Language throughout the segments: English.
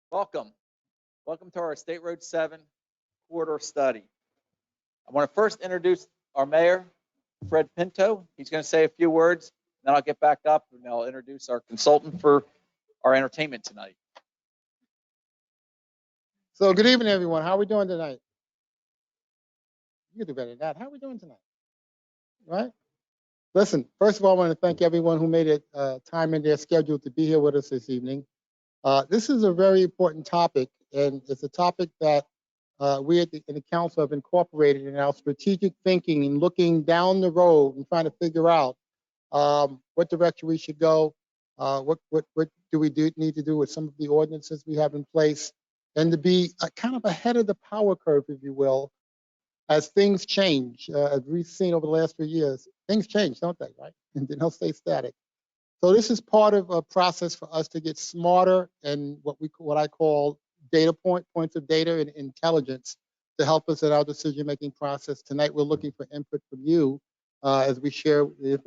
Welcome. Welcome to our State Road 7 corridor study. I want to first introduce our mayor, Fred Pinto. He's going to say a few words, then I'll get back up and I'll introduce our consultant for our entertainment tonight. So good evening, everyone. How are we doing tonight? You can do better than that. How are we doing tonight? Right? Listen, first of all, I want to thank everyone who made it time in their schedule to be here with us this evening. This is a very important topic, and it's a topic that we in the council have incorporated in our strategic thinking and looking down the road and trying to figure out what direction we should go, what do we need to do with some of the ordinances we have in place, and to be kind of ahead of the power curve, if you will, as things change. As we've seen over the last few years, things change, don't they, right? And they don't stay static. So this is part of a process for us to get smarter and what I call points of data and intelligence to help us in our decision-making process. Tonight, we're looking for input from you as we share the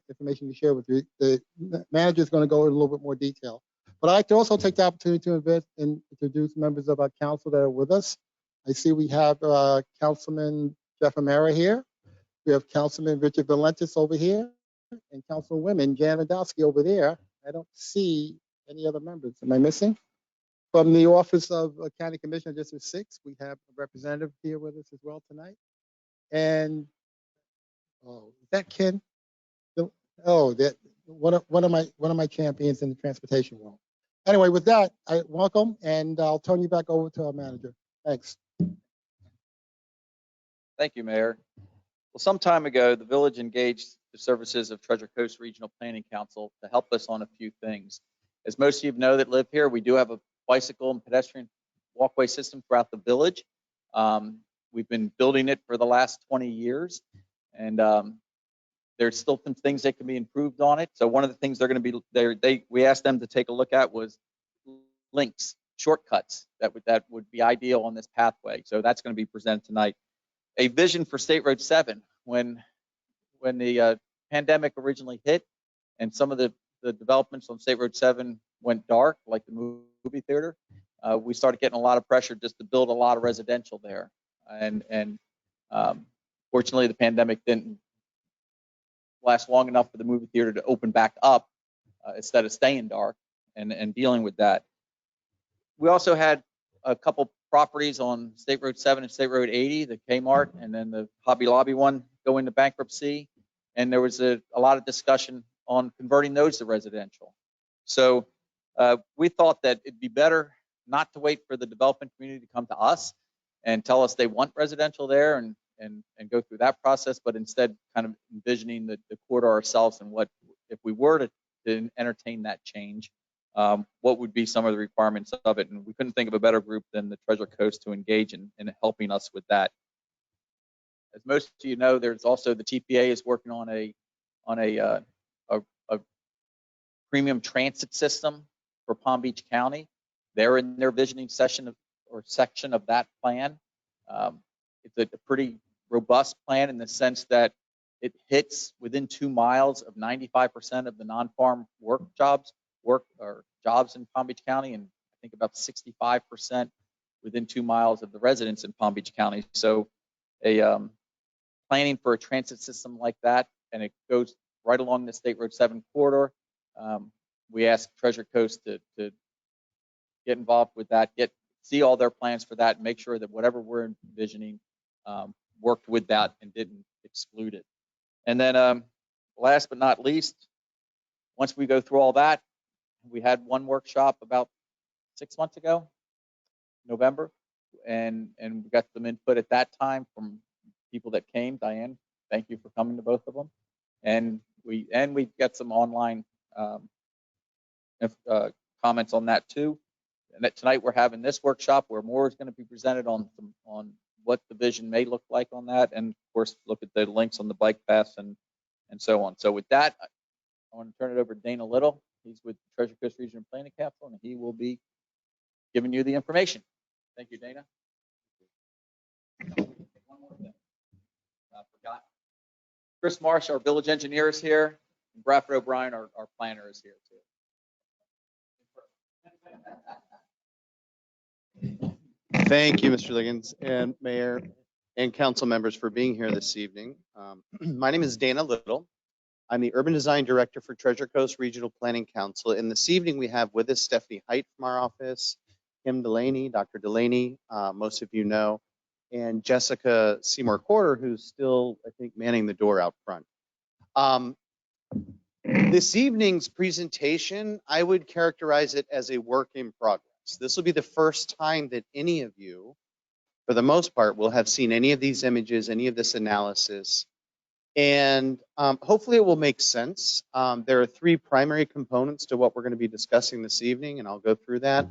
information we share with you. The manager is going to go in a little bit more detail. But I'd like to also take the opportunity to invite and introduce members of our council that are with us. I see we have Councilman Jeff Amara here. We have Councilman Richard Valentis over here, and Councilwoman Jan Adowski over there. I don't see any other members. Am I missing? From the Office of County Commissioner District 6, we have a representative here with us as well tonight. And, oh, is that Ken? Oh, that one of my champions in the transportation world. Anyway, with that, I welcome, and I'll turn you back over to our manager. Thanks. Thank you, Mayor. Well, some time ago, the village engaged the services of Treasure Coast Regional Planning Council to help us on a few things. As most of you know that live here, we do have a bicycle and pedestrian walkway system throughout the village. We've been building it for the last 20 years, and there's still some things that can be improved on it. So one of the things they're going to be, we asked them to take a look at was links, shortcuts that would be ideal on this pathway. So that's going to be presented tonight. A vision for State Road 7 when the pandemic originally hit and some of the developments on State Road 7 went dark, like the movie theater, we started getting a lot of pressure just to build a lot of residential there. And fortunately, the pandemic didn't last long enough for the movie theater to open back up instead of staying dark and dealing with that. We also had a couple properties on State Road 7 and State Road 80, the Kmart and then the Hobby Lobby one go into bankruptcy. And there was a lot of discussion on converting those to residential. So we thought that it'd be better not to wait for the development community to come to us and tell us they want residential there and go through that process, but instead kind of envisioning the corridor ourselves and what, if we were to entertain that change, what would be some of the requirements of it. And we couldn't think of a better group than the Treasure Coast to engage in helping us with that. As most of you know, there's also the TPA is working on a premium transit system for Palm Beach County. They're in their visioning session or section of that plan. It's a pretty robust plan in the sense that it hits within 2 miles of 95% of the non-farm jobs in Palm Beach County, and I think about 65% within 2 miles of the residents in Palm Beach County. So planning for a transit system like that, and it goes right along the State Road 7 corridor. We asked Treasure Coast to get involved with that, see all their plans for that, and make sure that whatever we're envisioning worked with that and didn't exclude it. And then last but not least, once we go through all that, we had one workshop about 6 months ago, November, and we got some input at that time from people that came. Diane, thank you for coming to both of them. And we got some online comments on that too. And that tonight we're having this workshop where more is going to be presented on what the vision may look like on that, and of course look at the links on the bike paths and so on. So with that, I want to turn it over to Dana Little. He's with Treasure Coast Regional Planning Council, and he will be giving you the information. Thank you, Dana. One more thing. I forgot. Chris Marsh, our village engineer, is here. And Bradford O'Brien, our planner, is here too. Thank you, Mr. Liggins and Mayor and council members for being here this evening. My name is Dana Little. I'm the Urban Design Director for Treasure Coast Regional Planning Council. And this evening we have with us Stephanie Height from our office, Kim Delaney, Dr. Delaney, most of you know, and Jessica Seymour Corder, who's still, I think, manning the door out front. This evening's presentation, I would characterize it as a work in progress. This will be the first time that any of you, for the most part, will have seen any of these images, any of this analysis. And hopefully it will make sense. There are three primary components to what we're going to be discussing this evening, and I'll go through that.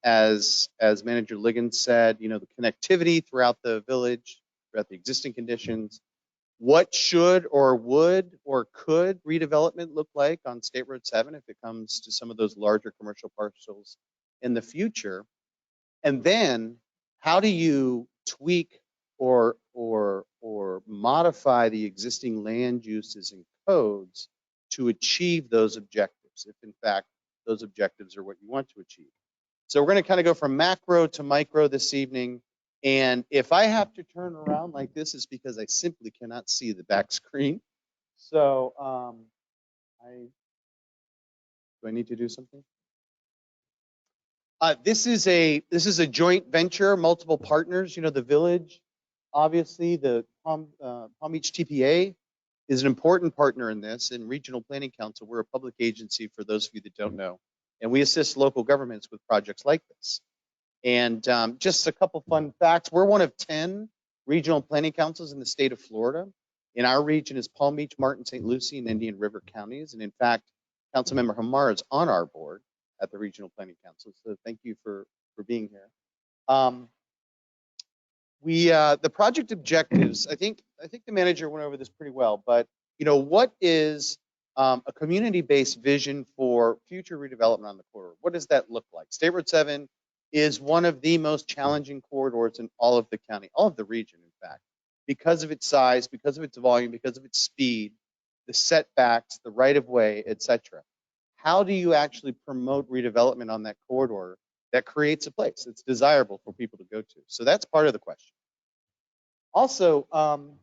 As Manager Liggins said, you know, the connectivity throughout the village, throughout the existing conditions. What should or would or could redevelopment look like on State Road 7 if it comes to some of those larger commercial parcels in the future? And then how do you tweak or modify the existing land uses and codes to achieve those objectives, if in fact those objectives are what you want to achieve? So we're going to kind of go from macro to micro this evening. And if I have to turn around like this, it's because I simply cannot see the back screen. So do I need to do something? This is a joint venture, multiple partners. You know, the village, obviously, the Palm Beach TPA is an important partner in this. And Regional Planning Council, we're a public agency for those of you that don't know, and we assist local governments with projects like this. And just a couple fun facts: we're one of 10 regional planning councils in the state of Florida. In our region is Palm Beach, Martin, St. Lucie, and Indian River counties. And in fact, Councilmember Hamar is on our board at the Regional Planning Council. So thank you for being here. The project objectives, I think the manager went over this pretty well, but you know, what is a community-based vision for future redevelopment on the corridor? What does that look like? State Road 7 is one of the most challenging corridors in all of the county, all of the region, in fact, because of its size, because of its volume, because of its speed, the setbacks, the right-of-way, etc. How do you actually promote redevelopment on that corridor that creates a place that's desirable for people to go to? So that's part of the question. Also,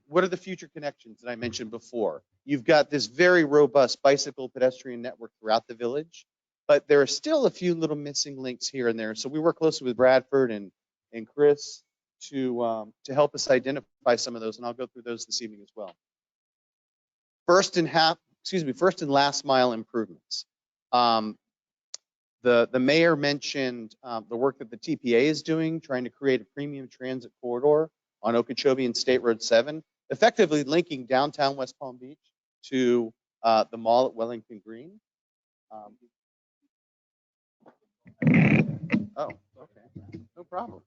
what are the future connections that I mentioned before? You've got this very robust bicycle pedestrian network throughout the village, but there are still a few little missing links here and there. So we work closely with Bradford and Chris to help us identify some of those, and I'll go through those this evening as well. First and last mile improvements. The mayor mentioned the work that the TPA is doing, trying to create a premium transit corridor on Okeechobee and State Road 7, effectively linking downtown West Palm Beach to the mall at Wellington Green. Oh, okay, no problem.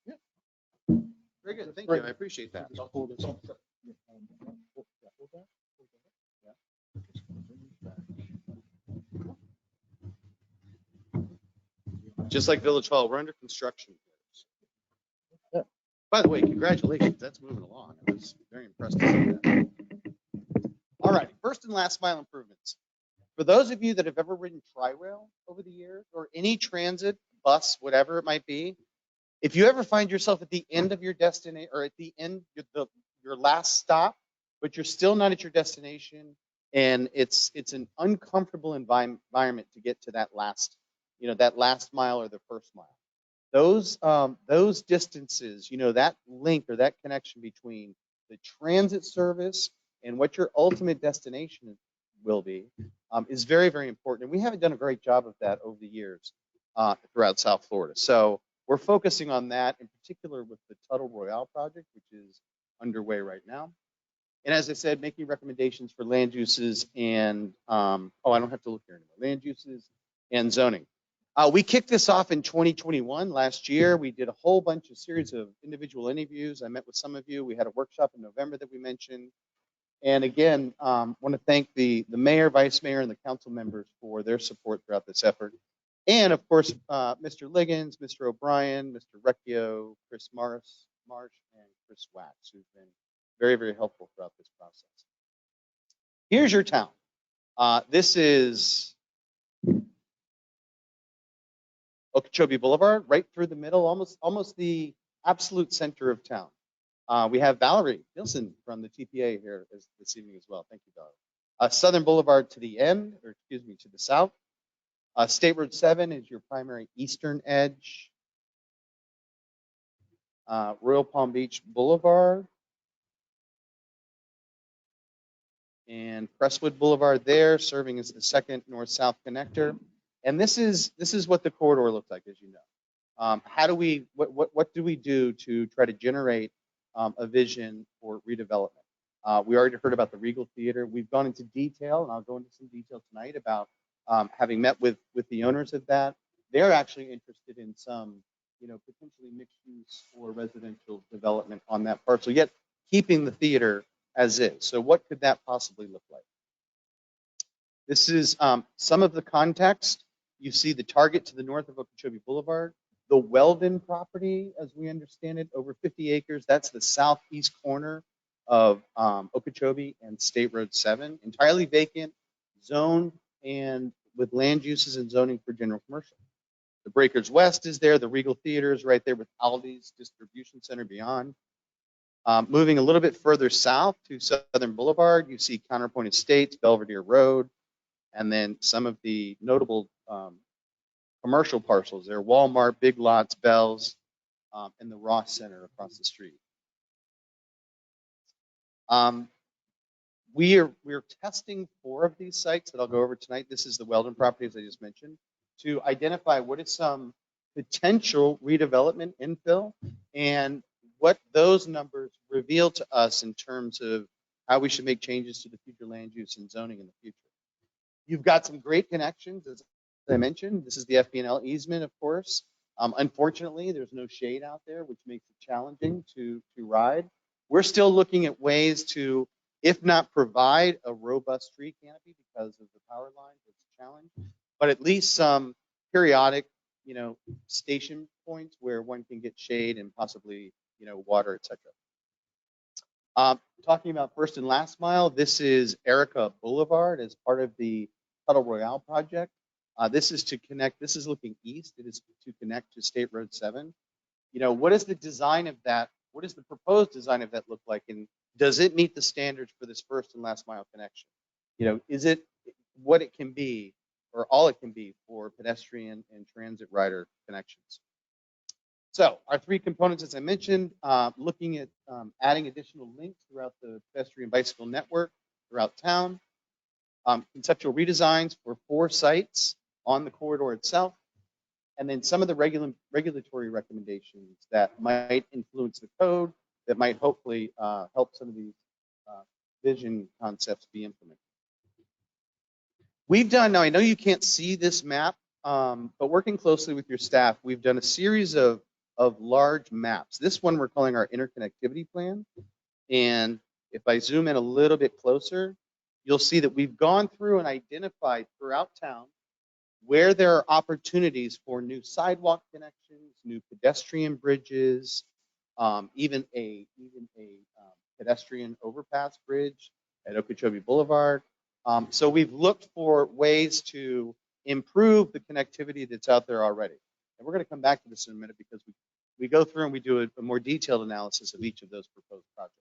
Yeah. Very good, thank you, I appreciate that. Just like Village Hall, we're under construction. Yeah. By the way, congratulations, that's moving along. I was very impressed to see that. All right, first and last mile improvements. For those of you that have ever ridden Tri-Rail over the years, or any transit, bus, whatever it might be, if you ever find yourself at the end of your destination, or at the end of your last stop, but you're still not at your destination, and it's an uncomfortable environment to get to that last, that last mile or the first mile. Those distances, that link or that connection between the transit service and what your ultimate destination will be is very, very important. And we haven't done a great job of that over the years throughout South Florida. So we're focusing on that in particular with the Tuttle Royale project, which is underway right now. And as I said, making recommendations for land uses and, I don't have to look here anymore, land uses and zoning. We kicked this off in 2021, last year. We did a whole bunch of series of individual interviews. I met with some of you. We had a workshop in November that we mentioned. And again, want to thank the mayor, vice mayor, and the council members for their support throughout this effort. And of course, Mr. Liggins, Mr. O'Brien, Mr. Recchio, Chris Marsh, and Chris Wax, who've been very, very helpful throughout this process. Here's your town. This is Okeechobee Boulevard, right through the middle, almost the absolute center of town. We have Valerie Nielsen from the TPA here this evening as well. Thank you, Valerie. Southern Boulevard to the end, or excuse me, to the south. State Road 7 is your primary eastern edge. Royal Palm Beach Boulevard and Crestwood Boulevard there, serving as the second north-south connector. And this is what the corridor looks like, as you know. How do we, what do we do to try to generate a vision for redevelopment? We already heard about the Regal Theater. We've gone into detail, and I'll go into some detail tonight about having met with the owners of that. They're actually interested in some, potentially mixed use or residential development on that parcel, yet keeping the theater as is. So what could that possibly look like? This is some of the context. You see the target to the north of Okeechobee Boulevard. The Weldon property, as we understand it, over 50 acres. That's the southeast corner of Okeechobee and State Road 7. Entirely vacant, zoned, and with land uses and zoning for general commercial. The Breakers West is there. The Regal Theater is right there with Aldi's distribution center beyond. Moving a little bit further south to Southern Boulevard, you see Counterpoint Estates, Belvedere Road, and then some of the notable commercial parcels there: Walmart, Big Lots, Bell's, and the Ross Center across the street. We're testing 4 of these sites that I'll go over tonight. This is the Weldon property, as I just mentioned, to identify what is some potential redevelopment infill and what those numbers reveal to us in terms of how we should make changes to the future land use and zoning in the future. You've got some great connections, as I mentioned. This is the FP&L easement, of course. Unfortunately, there's no shade out there, which makes it challenging to ride. We're still looking at ways to, if not provide a robust tree canopy because of the power lines, it's a challenge, but at least some periodic, station points where one can get shade and possibly, water, etc. Talking about first and last mile, this is Erica Boulevard as part of the Tuttle Royale project. This is to connect, this is looking east, it is to connect to State Road 7. What is the design of that? What does the proposed design of that look like? And does it meet the standards for this first and last mile connection? Is it what it can be or all it can be for pedestrian and transit rider connections? So our 3 components, as I mentioned, looking at adding additional links throughout the pedestrian bicycle network throughout town, conceptual redesigns for 4 sites on the corridor itself, and then some of the regulatory recommendations that might influence the code that might hopefully help some of these vision concepts be implemented. We've done, now I know you can't see this map, but working closely with your staff, we've done a series of large maps. This one we're calling our interconnectivity plan. And if I zoom in a little bit closer, you'll see that we've gone through and identified throughout town where there are opportunities for new sidewalk connections, new pedestrian bridges, even a pedestrian overpass bridge at Okeechobee Boulevard. So we've looked for ways to improve the connectivity that's out there already. And we're going to come back to this in a minute because we go through and we do a more detailed analysis of each of those proposed projects.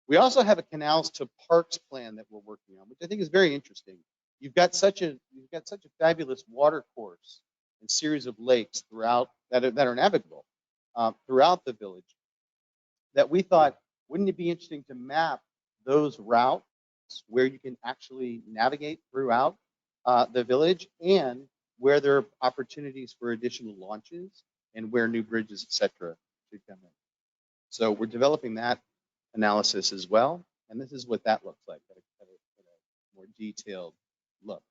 We also have a canals to parks plan that we're working on, which I think is very interesting. You've got such a fabulous water course and series of lakes throughout that are navigable throughout the village that we thought, wouldn't it be interesting to map those routes where you can actually navigate throughout the village and where there are opportunities for additional launches and where new bridges, et cetera, should come in. So we're developing that analysis as well. And this is what that looks like at a more detailed look.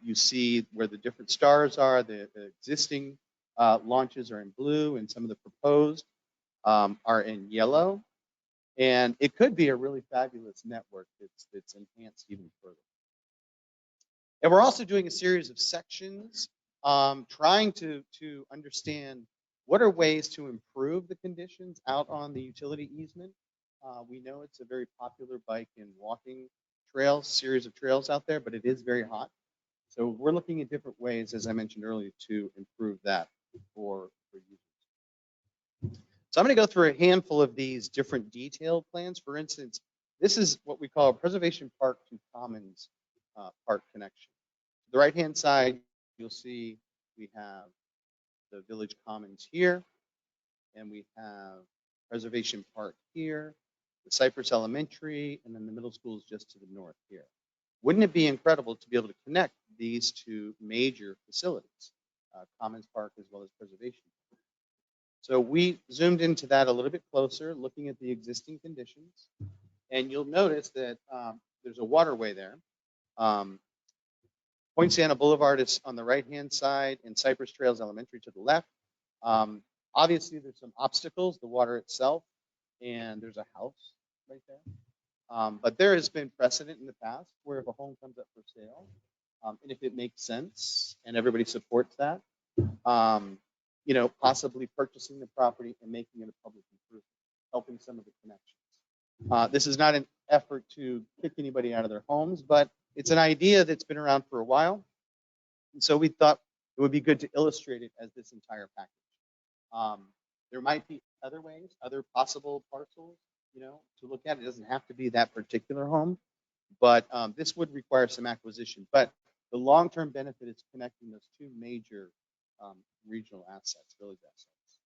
You see where the different stars are. The existing launches are in blue and some of the proposed are in yellow. And it could be a really fabulous network that's enhanced even further. And we're also doing a series of sections trying to understand what are ways to improve the conditions out on the utility easement. We know it's a very popular bike and walking trail, series of trails out there, but it is very hot. So we're looking at different ways, as I mentioned earlier, to improve that for users. So I'm going to go through a handful of these different detailed plans. For instance, this is what we call a Preservation Park to Commons park connection. The right-hand side, you'll see we have the Village Commons here, and we have Preservation Park here, the Cypress Elementary, and then the middle school is just to the north here. Wouldn't it be incredible to be able to connect these two major facilities, Commons Park as well as Preservation Park? So we zoomed into that a little bit closer, looking at the existing conditions, and you'll notice that there's a waterway there. Point Santa Boulevard is on the right-hand side, and Cypress Trails Elementary to the left. Obviously, there's some obstacles, the water itself, and there's a house right there. But there has been precedent in the past where if a home comes up for sale, and if it makes sense and everybody supports that, possibly purchasing the property and making it a public improvement, helping some of the connections. This is not an effort to kick anybody out of their homes, but it's an idea that's been around for a while. And so we thought it would be good to illustrate it as this entire package. There might be other ways, other possible parcels, to look at. It doesn't have to be that particular home, but this would require some acquisition. But the long-term benefit is connecting those two major regional assets, village assets.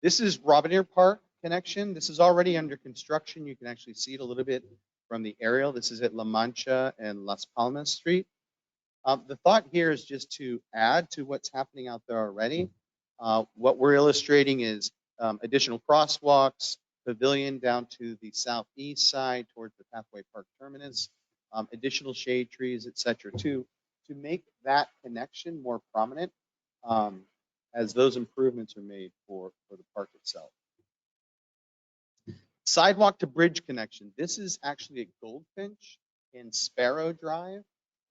This is Robinair Park connection. This is already under construction. You can actually see it a little bit from the aerial. This is at La Mancha and Las Palmas Street. The thought here is just to add to what's happening out there already. What we're illustrating is additional crosswalks, pavilion down to the southeast side towards the Pathway Park terminus, additional shade trees, etc., to make that connection more prominent as those improvements are made for the park itself. Sidewalk to bridge connection. This is actually at Goldfinch and Sparrow Drive.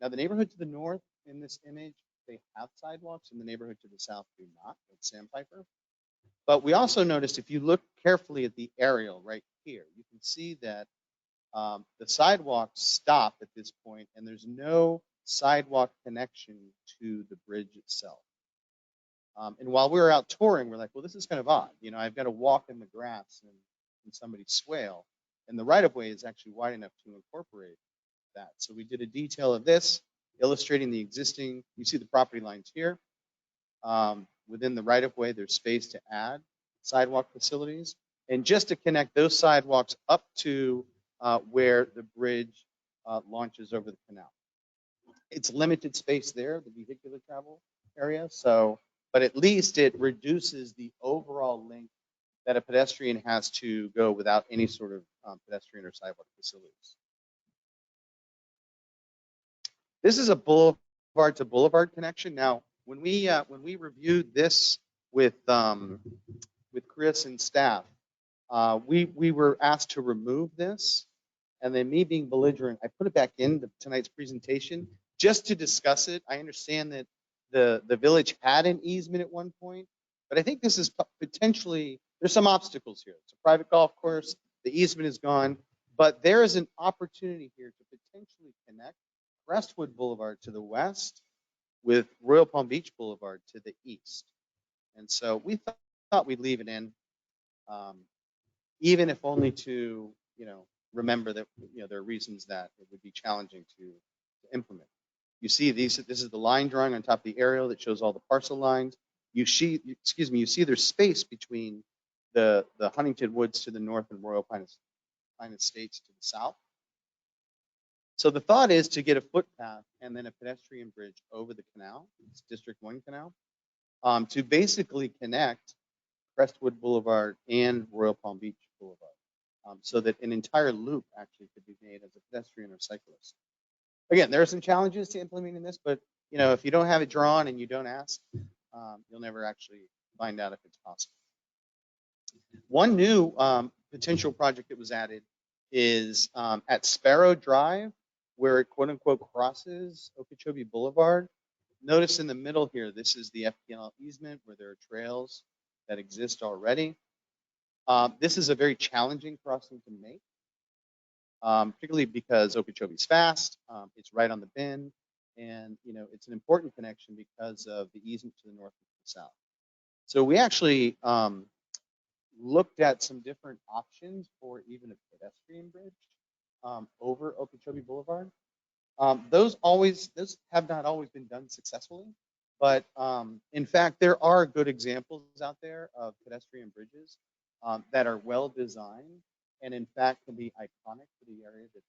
Now, the neighborhood to the north in this image, they have sidewalks, and the neighborhood to the south do not at Sandpiper. But we also noticed, if you look carefully at the aerial right here, you can see that the sidewalks stop at this point, and there's no sidewalk connection to the bridge itself. And while we were out touring, we're like, well, this is kind of odd. I've got to walk in the grass and somebody's swale, and the right-of-way is actually wide enough to incorporate that. So we did a detail of this, illustrating the existing. You see the property lines here. Within the right-of-way, there's space to add sidewalk facilities, and just to connect those sidewalks up to where the bridge launches over the canal. It's limited space there, the vehicular travel area. But at least it reduces the overall length that a pedestrian has to go without any sort of pedestrian or sidewalk facilities. This is a boulevard to boulevard connection. Now, when we reviewed this with Chris and staff, we were asked to remove this, and then me being belligerent, I put it back into tonight's presentation just to discuss it. I understand that the village had an easement at one point, but I think this is potentially, there's some obstacles here. It's a private golf course, the easement is gone, but there is an opportunity here to potentially connect Crestwood Boulevard to the west with Royal Palm Beach Boulevard to the east. And so we thought we'd leave it in, even if only to, remember that, there are reasons that it would be challenging to implement. You see this is the line drawing on top of the aerial that shows all the parcel lines. You see there's space between the Huntington Woods to the north and Royal Pine Estates to the south. So the thought is to get a footpath and then a pedestrian bridge over the canal, it's District 1 Canal, to basically connect Crestwood Boulevard and Royal Palm Beach Boulevard, so that an entire loop actually could be made as a pedestrian or cyclist. Again, there are some challenges to implementing this, but if you don't have it drawn and you don't ask, you'll never actually find out if it's possible. One new potential project that was added is at Sparrow Drive, where it quote unquote crosses Okeechobee Boulevard. Notice in the middle here, this is the FPL easement where there are trails that exist already. This is a very challenging crossing to make. particularly because Okeechobee's fast, it's right on the bend, and it's an important connection because of the easement to the north and the south. So we actually looked at some different options for even a pedestrian bridge over Okeechobee Boulevard. Those have not always been done successfully, but in fact, there are good examples out there of pedestrian bridges that are well designed and in fact can be iconic for the area that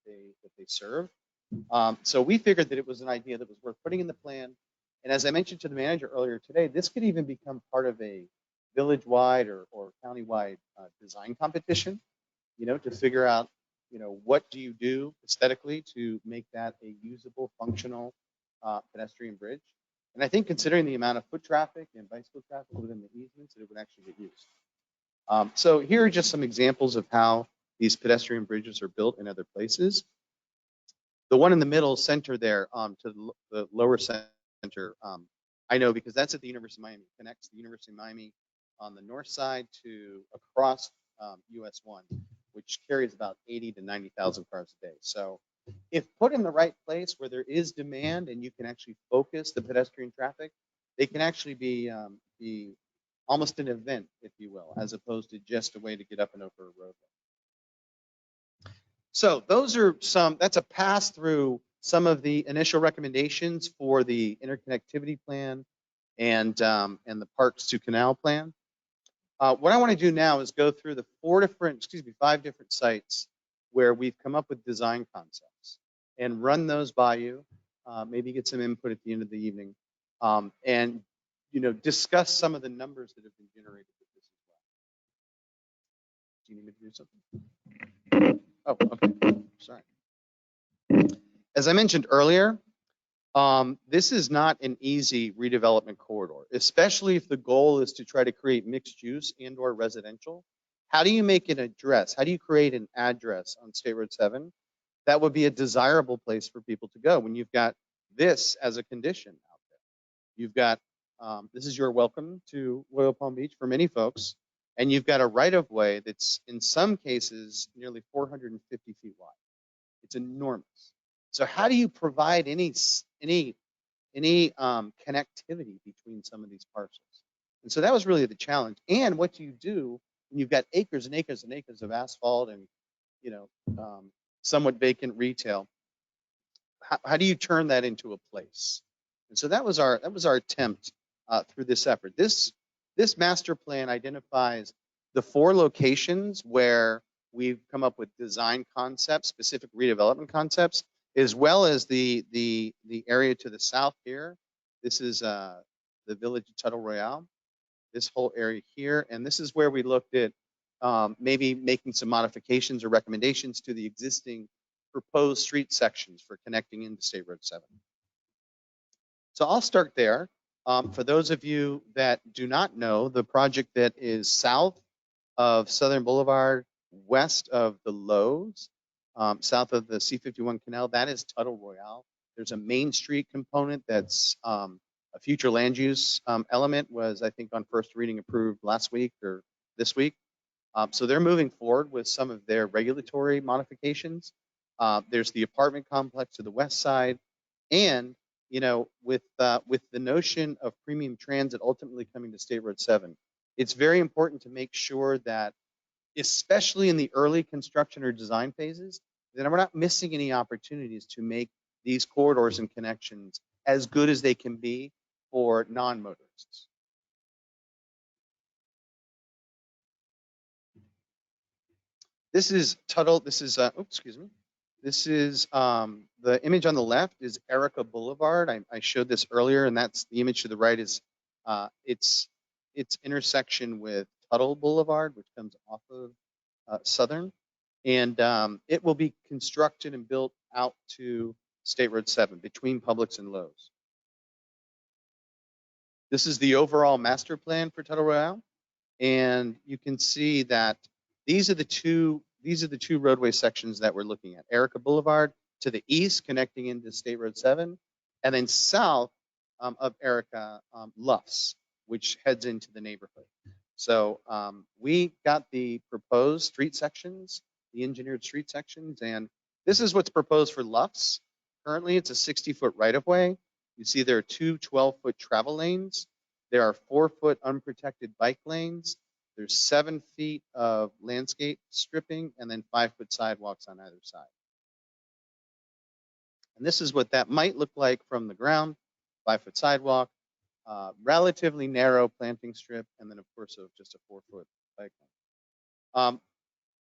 they serve. So we figured that it was an idea that was worth putting in the plan. And as I mentioned to the manager earlier today, this could even become part of a village-wide or county-wide design competition, to figure out, what do you do aesthetically to make that a usable, functional pedestrian bridge. And I think considering the amount of foot traffic and bicycle traffic within the easements, it would actually get used. So here are just some examples of how these pedestrian bridges are built in other places. The one in the middle center there to the lower center, I know because that's at the University of Miami. It connects the University of Miami on the north side to across US 1, which carries about 80 to 90,000 cars a day. So if put in the right place where there is demand and you can actually focus the pedestrian traffic, they can actually be almost an event, if you will, as opposed to just a way to get up and over a roadway. So that's a pass through some of the initial recommendations for the interconnectivity plan and the Parks to Canal plan. What I want to do now is go through the 5 different sites where we've come up with design concepts and run those by you, maybe get some input at the end of the evening, and discuss some of the numbers that have been generated with this as well. Do you need me to do something? Oh, okay. Sorry. As I mentioned earlier, this is not an easy redevelopment corridor, especially if the goal is to try to create mixed use and/or residential. How do you make an address? How do you create an address on State Road 7 that would be a desirable place for people to go when you've got this as a condition out there? You've got, this is your welcome to Royal Palm Beach for many folks, and you've got a right-of-way that's in some cases nearly 450 feet wide. It's enormous. So how do you provide any connectivity between some of these parcels? And so that was really the challenge. And what do you do when you've got acres and acres and acres of asphalt and somewhat vacant retail? How do you turn that into a place? And so that was our attempt through this effort. This master plan identifies the 4 locations where we've come up with design concepts, specific redevelopment concepts, as well as the area to the south here. This is the village of Tuttle Royale, this whole area here. And this is where we looked at maybe making some modifications or recommendations to the existing proposed street sections for connecting into State Road 7. So I'll start there. For those of you that do not know, the project that is south of Southern Boulevard, west of the Lowe's, south of the C51 Canal, that is Tuttle Royale. There's a Main Street component that's a future land use element, was I think on first reading approved last week or this week. So they're moving forward with some of their regulatory modifications. There's the apartment complex to the west side, and with the notion of premium transit ultimately coming to State Road 7, it's very important to make sure that, especially in the early construction or design phases, that we're not missing any opportunities to make these corridors and connections as good as they can be for non-motorists. This is Tuttle. This is excuse me. This is the image on the left is Erica Boulevard. I showed this earlier, and that's the image to the right is its intersection with Tuttle Boulevard, which comes off of Southern, and it will be constructed and built out to State Road 7 between Publix and Lowe's. This is the overall master plan for Tuttle Royale, and you can see that these are the two roadway sections that we're looking at. Erica Boulevard to the east, connecting into State Road 7, and then south of Erica, Luffs, which heads into the neighborhood. So we got the proposed street sections, the engineered street sections, and This is what's proposed for Lufts. Currently, it's a 60-foot right-of-way. You see there are two 12-foot travel lanes. There are 4-foot unprotected bike lanes. There's 7 feet of landscape stripping and then 5-foot sidewalks on either side. And this is what that might look like from the ground, 5-foot sidewalk, relatively narrow planting strip, and then of course just a 4-foot bike lane.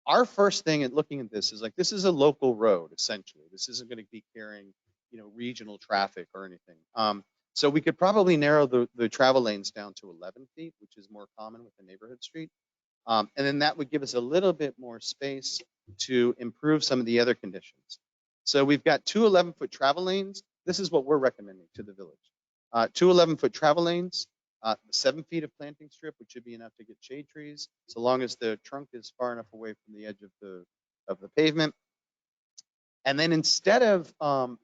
Our first thing at looking at this is like, this is a local road, essentially. This isn't going to be carrying, regional traffic or anything. So we could probably narrow the travel lanes down to 11 feet, which is more common with a neighborhood street. And then that would give us a little bit more space to improve some of the other conditions. So we've got two 11-foot travel lanes. This is what we're recommending to the village. Two 11-foot travel lanes, 7 feet of planting strip, which should be enough to get shade trees, so long as the trunk is far enough away from the edge of the pavement. And then instead of the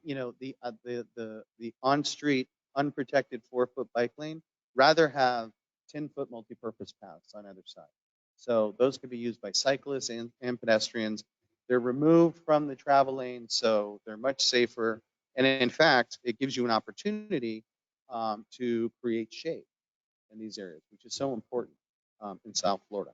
on-street unprotected 4-foot bike lane, rather have 10-foot multi-purpose paths on either side. So those could be used by cyclists and pedestrians. They're removed from the travel lane, so they're much safer. And in fact, it gives you an opportunity to create shade in these areas, which is so important in South Florida.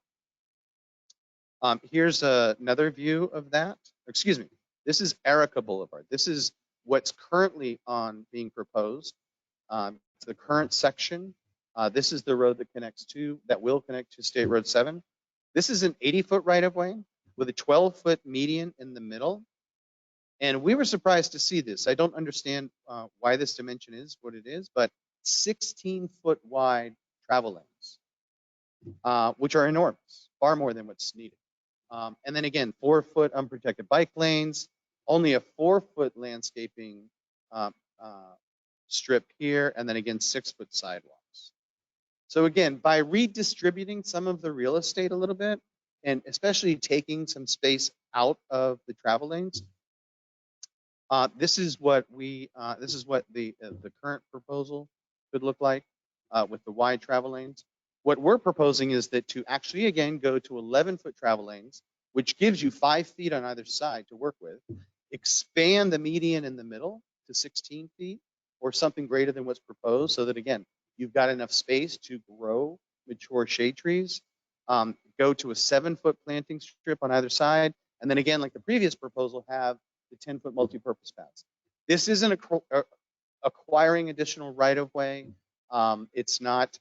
Here's another view of that. Excuse me. This is Erica Boulevard. This is what's currently being proposed. It's the current section. This is the road that will connect to State Road 7. This is an 80-foot right-of-way with a 12-foot median in the middle. And we were surprised to see this. I don't understand why this dimension is what it is, but 16-foot wide travel lanes, which are enormous, far more than what's needed. And then again, 4-foot unprotected bike lanes, only a 4-foot landscaping strip here, and then again, 6-foot sidewalks. So again, by redistributing some of the real estate a little bit, and especially taking some space out of the travel lanes, this is what the current proposal could look like with the wide travel lanes. What we're proposing is that to actually, again, go to 11-foot travel lanes, which gives you 5 feet on either side to work with, expand the median in the middle to 16 feet or something greater than what's proposed, so that, again, you've got enough space to grow mature shade trees, go to a 7-foot planting strip on either side, and then again, like the previous proposal, have the 10-foot multi-purpose paths. This isn't acquiring additional right-of-way. It's not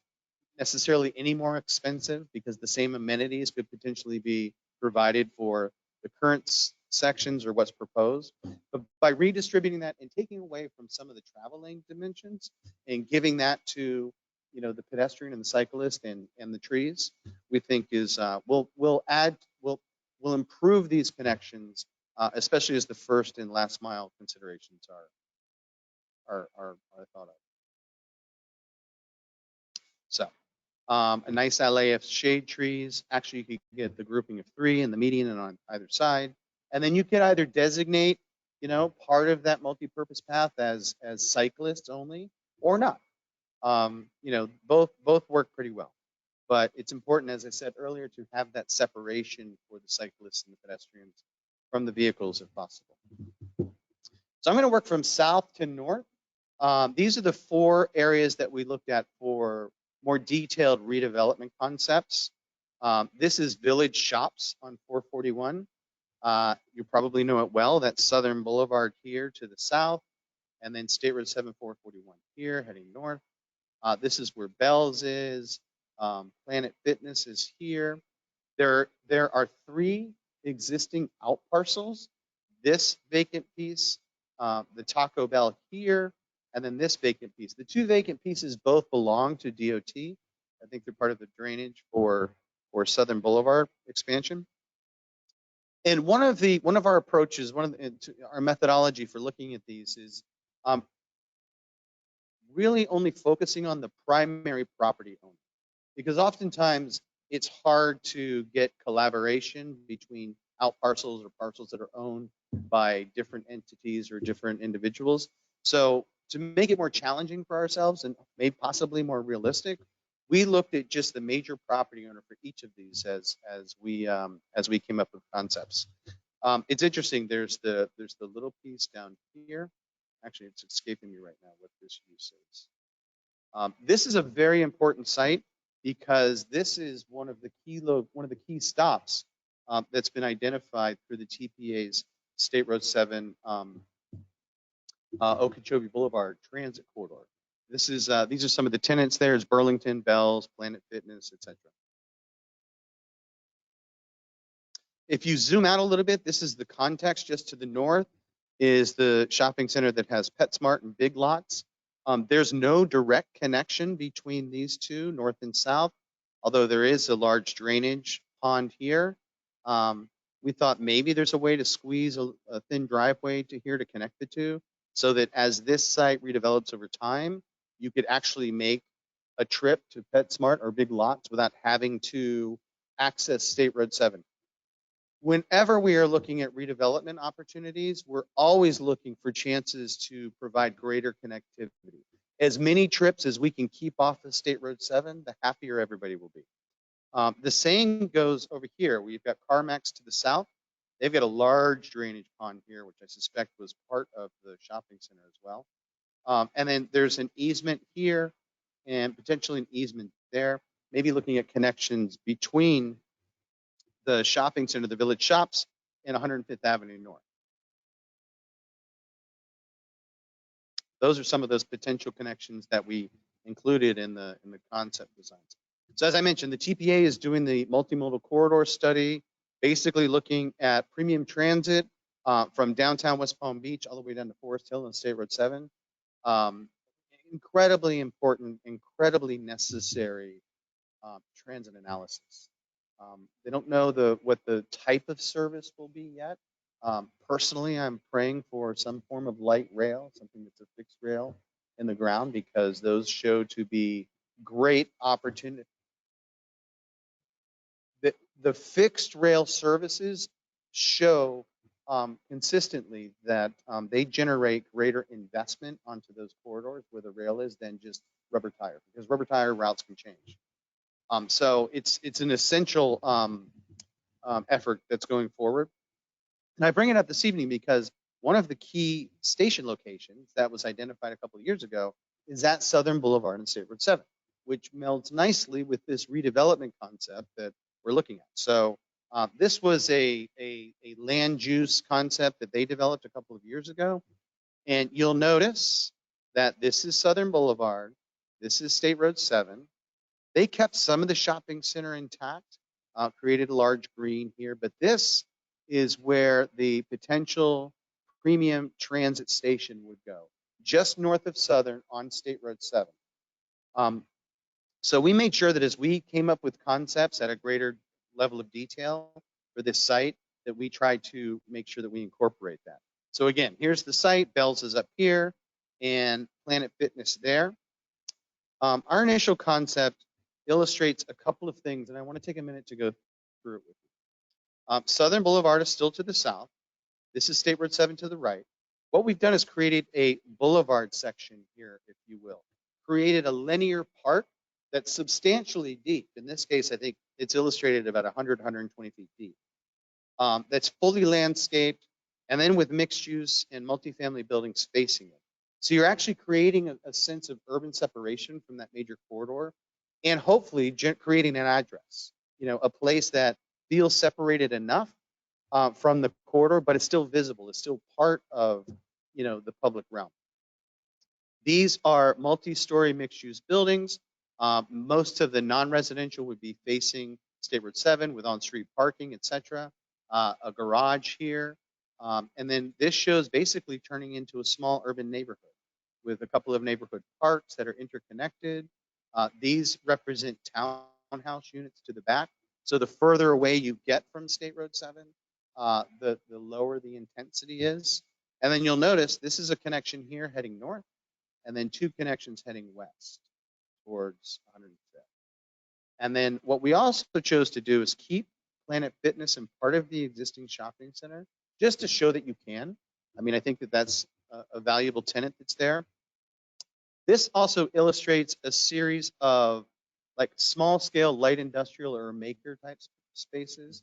necessarily any more expensive because the same amenities could potentially be provided for the current sections or what's proposed. But by redistributing that and taking away from some of the travel lane dimensions and giving that to the pedestrian and the cyclist and the trees, we think is will improve these connections, especially as the first and last mile considerations are thought of. So a nice alley of shade trees. Actually, you could get the grouping of 3 in the median and on either side. And then you could either designate, part of that multi-purpose path as cyclists only or not. Both work pretty well. But it's important, as I said earlier, to have that separation for the cyclists and the pedestrians from the vehicles if possible. So I'm going to work from south to north. These are the 4 areas that we looked at for more detailed redevelopment concepts. This is Village Shops on 441. You probably know it well. That's Southern Boulevard here to the south, and then State Road 7 441 here heading north. This is where Bell's is. Planet Fitness is here. There are 3 existing out parcels. This vacant piece, the Taco Bell here, and then this vacant piece. The 2 vacant pieces both belong to DOT. I think they're part of the drainage for Southern Boulevard expansion. And one of our approaches, our methodology for looking at these is really only focusing on the primary property owner, because oftentimes it's hard to get collaboration between out parcels or parcels that are owned by different entities or different individuals. So to make it more challenging for ourselves and maybe possibly more realistic, we looked at just the major property owner for each of these as we came up with concepts. It's interesting. There's the little piece down here. Actually, it's escaping me right now what this use is. This is a very important site because this is one of the key stops that's been identified through the TPA's State Road 7 Okeechobee Boulevard Transit Corridor. These are some of the tenants there. Is Burlington, Bells, Planet Fitness, etc. If you zoom out a little bit, this is the context. Just to the north is the shopping center that has PetSmart and Big Lots. There's no direct connection between these two, north and south, although there is a large drainage pond here. We thought maybe there's a way to squeeze a thin driveway to here to connect the two, so that as this site redevelops over time, you could actually make a trip to PetSmart or Big Lots without having to access State Road 7. Whenever we are looking at redevelopment opportunities, we're always looking for chances to provide greater connectivity. As many trips as we can keep off of State Road 7, the happier everybody will be. The same goes over here. We've got CarMax to the south. They've got a large drainage pond here, which I suspect was part of the shopping center as well. And then there's an easement here and potentially an easement there, maybe looking at connections between the shopping center, the Village Shops, and 105th Avenue North. Those are some of those potential connections that we included in the concept designs. So as I mentioned, the TPA is doing the multimodal corridor study, basically looking at premium transit from downtown West Palm Beach all the way down to Forest Hill and State Road 7. Incredibly important, incredibly necessary transit analysis. They don't know what the type of service will be yet. Personally, I'm praying for some form of light rail, something that's a fixed rail in the ground, because those show to be great opportunity. The fixed rail services show consistently that they generate greater investment onto those corridors where the rail is than just rubber tire, because rubber tire routes can change. So it's an essential effort that's going forward. And I bring it up this evening because one of the key station locations that was identified a couple of years ago is at Southern Boulevard and State Road 7, which melds nicely with this redevelopment concept that we're looking at. So this was a land use concept that they developed a couple of years ago. And you'll notice that this is Southern Boulevard. This is State Road 7. They kept some of the shopping center intact, created a large green here, but this is where the potential premium transit station would go, just north of Southern on State Road 7. So we made sure that as we came up with concepts at a greater level of detail for this site, that we tried to make sure that we incorporate that. So again, here's the site. Bells is up here and Planet Fitness there. Our initial concept illustrates a couple of things, and I want to take a minute to go through it with you. Southern Boulevard is still to the south. This is State Road 7 to the right. What we've done is created a boulevard section here, if you will. Created a linear part that's substantially deep. In this case, I think it's illustrated about 100, 120 feet deep. That's fully landscaped, and then with mixed use and multifamily buildings facing it. So you're actually creating a sense of urban separation from that major corridor, and hopefully creating an address, a place that feels separated enough from the corridor, but it's still visible. It's still part of, the public realm. These are multi-story mixed-use buildings. Most of the non-residential would be facing State Road 7 with on-street parking, etc. A garage here. And then this shows basically turning into a small urban neighborhood with a couple of neighborhood parks that are interconnected. These represent townhouse units to the back. So the further away you get from State Road 7, the lower the intensity is. And then you'll notice this is a connection here heading north, and then two connections heading west towards 105th. And then what we also chose to do is keep Planet Fitness in part of the existing shopping center, just to show that you can. I mean, I think that that's a valuable tenant that's there. This also illustrates a series of like small scale light industrial or maker type spaces.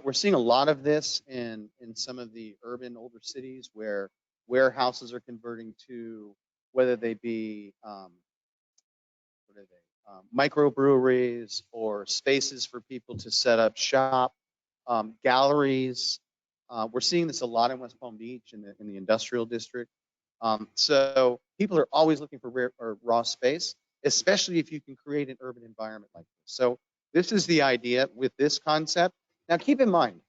We're seeing a lot of this in some of the urban older cities where warehouses are converting to, whether they be what are they, microbreweries or spaces for people to set up shop, galleries. We're seeing this a lot in West Palm Beach in the industrial district. So people are always looking for rare or raw space, especially if you can create an urban environment like this. So this is the idea with this concept. Now keep in mind,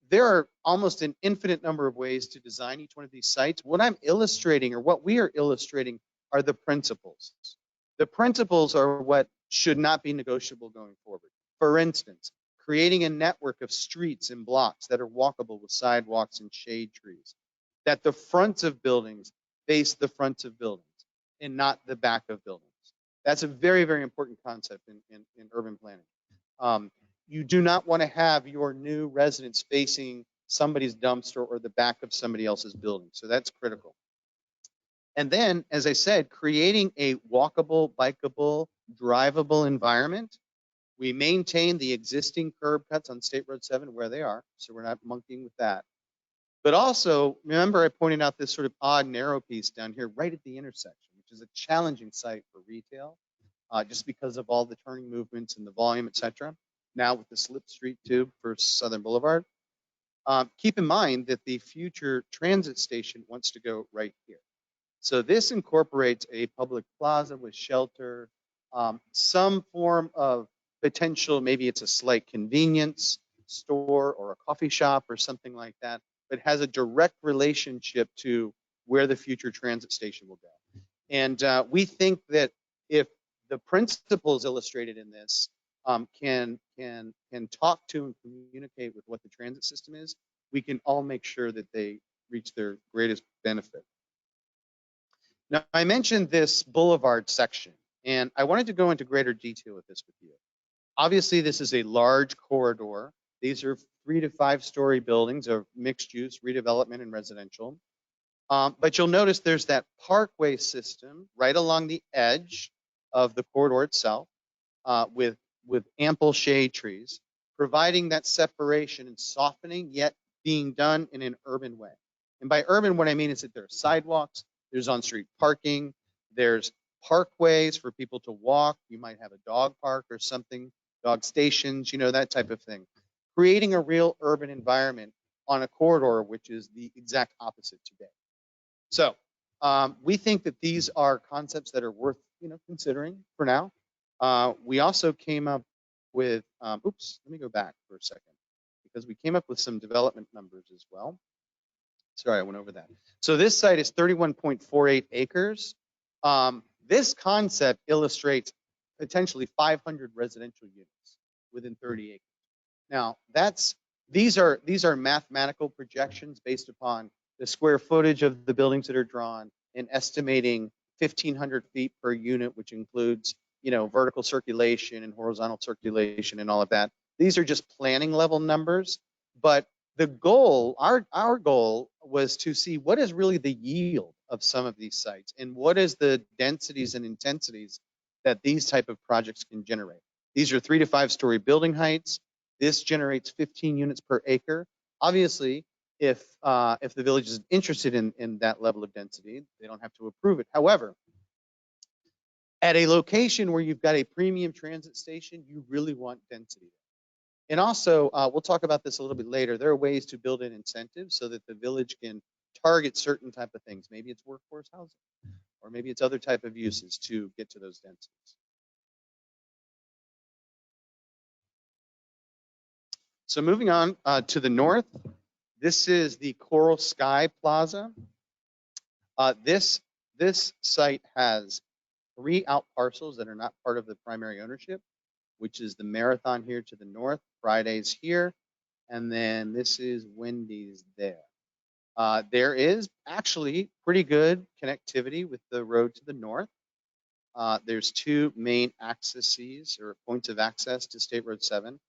there are almost an infinite number of ways to design each one of these sites. What I'm illustrating, or what we are illustrating, are the principles. The principles are what should not be negotiable going forward. For instance, creating a network of streets and blocks that are walkable with sidewalks and shade trees. That the fronts of buildings face the fronts of buildings and not the back of buildings. That's a very, very important concept in urban planning. You do not want to have your new residence facing somebody's dumpster or the back of somebody else's building. So that's critical. And then, as I said, creating a walkable, bikeable, drivable environment. We maintain the existing curb cuts on State Road 7 where they are, so we're not monkeying with that. But also, remember I pointed out this sort of odd narrow piece down here right at the intersection, which is a challenging site for retail, just because of all the turning movements and the volume, et cetera. Now with the slip street tube for Southern Boulevard. Keep in mind that the future transit station wants to go right here. So this incorporates a public plaza with shelter, some form of potential, maybe it's a slight convenience store or a coffee shop or something like that, but has a direct relationship to where the future transit station will go. And we think that if the principles illustrated in this can talk to and communicate with what the transit system is, we can all make sure that they reach their greatest benefit. Now, I mentioned this boulevard section, and I wanted to go into greater detail with this with you. Obviously, this is a large corridor. These are 3 to 5 story buildings of mixed use, redevelopment, and residential. But you'll notice there's that parkway system right along the edge of the corridor itself with ample shade trees, providing that separation and softening, yet being done in an urban way. And by urban, what I mean is that there are sidewalks, there's on-street parking, there's parkways for people to walk. You might have a dog park or something, dog stations, you know, that type of thing. Creating a real urban environment on a corridor, which is the exact opposite today. So we think that these are concepts that are worth, considering for now. We also came up with, oops, let me go back for a second, because we came up with some development numbers as well. Sorry, I went over that. So this site is 31.48 acres. This concept illustrates potentially 500 residential units within 30 acres. Now, these are mathematical projections based upon the square footage of the buildings that are drawn and estimating 1,500 feet per unit, which includes, vertical circulation and horizontal circulation and all of that. These are just planning level numbers, but the goal, our goal was to see what is really the yield of some of these sites and what is the densities and intensities that these type of projects can generate. These are 3 to 5 story building heights. This generates 15 units per acre. Obviously, if the village is interested in that level of density, they don't have to approve it. However, at a location where you've got a premium transit station, you really want density. And also, we'll talk about this a little bit later. There are ways to build in incentives so that the village can target certain type of things. Maybe it's workforce housing, or maybe it's other type of uses to get to those densities. So moving on to the north, this is the Coral Sky Plaza. This site has 3 out parcels that are not part of the primary ownership, which is the Marathon here to the north, Fridays here, and then this is Wendy's there. There is actually pretty good connectivity with the road to the north. There's 2 main accesses or points of access to State Road 7.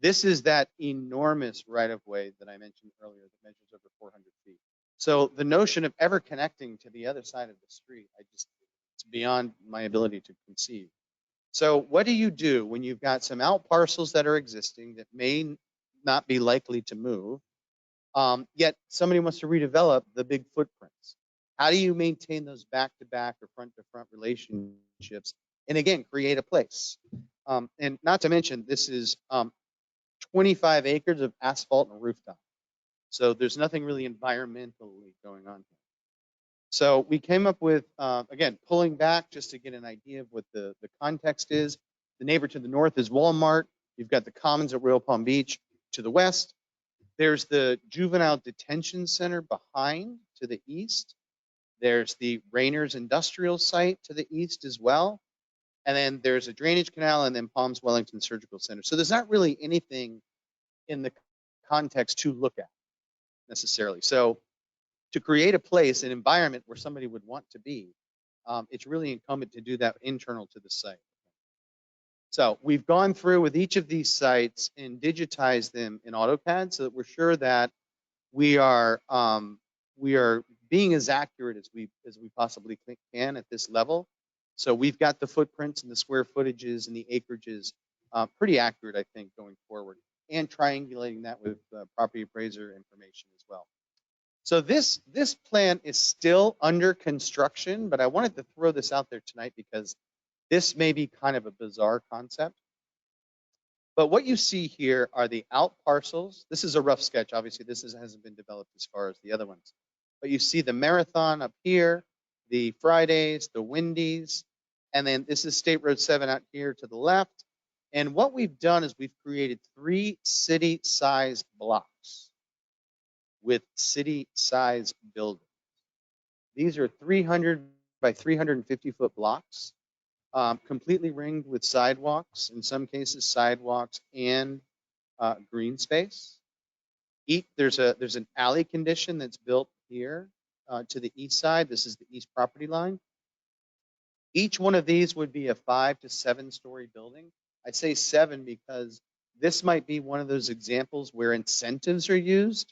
This is that enormous right-of-way that I mentioned earlier that measures over 400 feet. So the notion of ever connecting to the other side of the street, it's beyond my ability to conceive. So what do you do when you've got some out parcels that are existing that may not be likely to move. Yet somebody wants to redevelop the big footprints. How do you maintain those back-to-back or front-to-front relationships? And again, create a place. And not to mention, this is 25 acres of asphalt and rooftop. So there's nothing really environmentally going on here. So we came up with, again, pulling back just to get an idea of what the context is. The neighbor to the north is Walmart. You've got the Commons at Royal Palm Beach to the west. There's the Juvenile Detention Center behind to the east. There's the Rayners Industrial Site to the east as well. And then there's a drainage canal and then Palms Wellington Surgical Center. So there's not really anything in the context to look at necessarily. So to create a place, an environment where somebody would want to be, it's really incumbent to do that internal to the site. So we've gone through with each of these sites and digitized them in AutoCAD so that we're sure that we are being as accurate as we possibly can at this level. So we've got the footprints and the square footages and the acreages pretty accurate, I think, going forward, and triangulating that with property appraiser information as well. So this plan is still under construction, but I wanted to throw this out there tonight because this may be kind of a bizarre concept. But what you see here are the out parcels. This is a rough sketch. Obviously, this hasn't been developed as far as the other ones. But you see the Marathon up here, the Fridays, the Wendy's, and then this is State Road 7 out here to the left. And what we've done is we've created 3 city-sized blocks with city-sized buildings. These are 300 by 350-foot blocks, completely ringed with sidewalks, in some cases sidewalks and green space. There's an alley condition that's built here to the east side. This is the east property line. Each one of these would be a 5 to 7 story building. I say 7 because this might be one of those examples where incentives are used.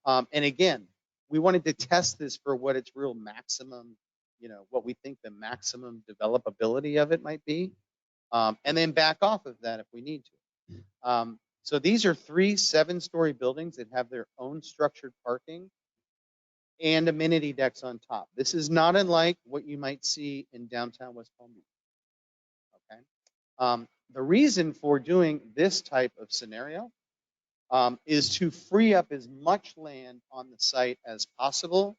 And again, we wanted to test this for what its real maximum, what we think the maximum developability of it might be, and then back off of that if we need to. So these are 3 7-story buildings that have their own structured parking and amenity decks on top. This is not unlike what you might see in downtown West Palm Beach. Okay. The reason for doing this type of scenario is to free up as much land on the site as possible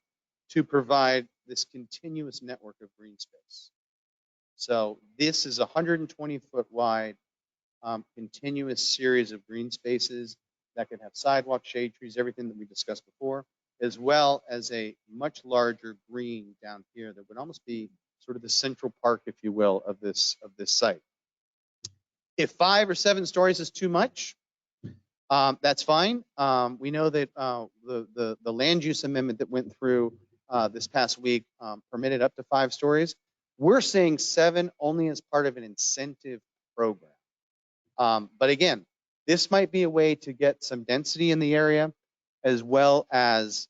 to provide this continuous network of green space. So this is a 120-foot wide continuous series of green spaces that could have sidewalk, shade trees, everything that we discussed before, as well as a much larger green down here that would almost be sort of the central park, if you will, of this site. If 5 or 7 stories is too much, that's fine. We know that the land use amendment that went through this past week permitted up to 5 stories. We're saying 7 only as part of an incentive program. But again, this might be a way to get some density in the area, as well as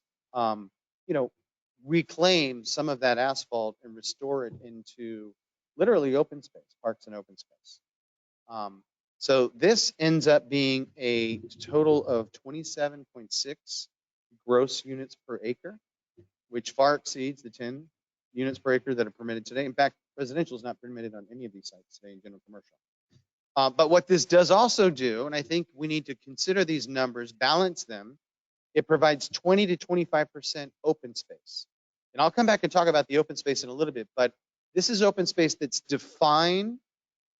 reclaim some of that asphalt and restore it into literally open space, parks and open space. So this ends up being a total of 27.6 gross units per acre, which far exceeds the 10 units per acre that are permitted today. In fact, residential is not permitted on any of these sites today in general commercial. But what this does also do, and I think we need to consider these numbers, balance them, it provides 20 to 25% open space. And I'll come back and talk about the open space in a little bit, but this is open space that's defined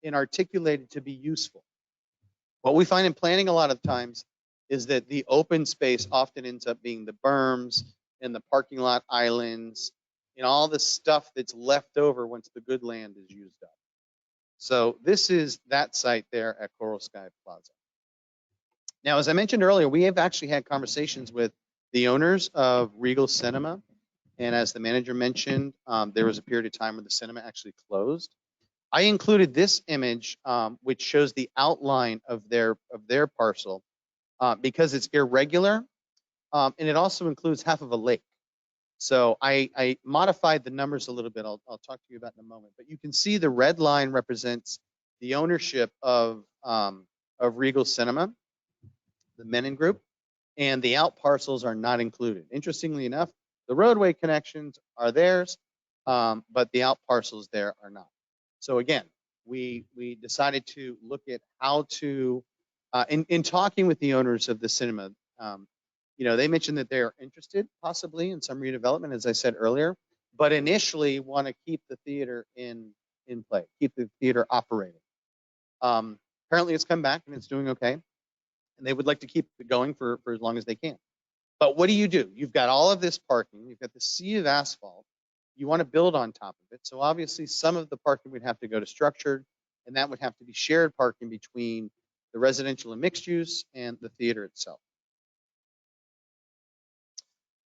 and articulated to be useful. What we find in planning a lot of times is that the open space often ends up being the berms and the parking lot islands and all the stuff that's left over once the good land is used up. So this is that site there at Coral Sky Plaza. Now, as I mentioned earlier, we have actually had conversations with the owners of Regal Cinema. And as the manager mentioned, there was a period of time where the cinema actually closed. I included this image, which shows the outline of their parcel because it's irregular, and it also includes half of a lake. So I modified the numbers a little bit. I'll talk to you about in a moment. But you can see the red line represents the ownership of Regal Cinema. the Menon Group, and the out parcels are not included. Interestingly enough, the roadway connections are theirs, but the out parcels there are not. So again, we decided to look at how to, in talking with the owners of the cinema, you know, they mentioned that they are interested possibly in some redevelopment, as I said earlier, but initially want to keep the theater in play, keep the theater operating. Apparently it's come back and it's doing okay, and they would like to keep it going for as long as they can. But what do? You've got all of this parking, you've got the sea of asphalt, you want to build on top of it. So obviously some of the parking would have to go to structured, and that would have to be shared parking between the residential and mixed use and the theater itself.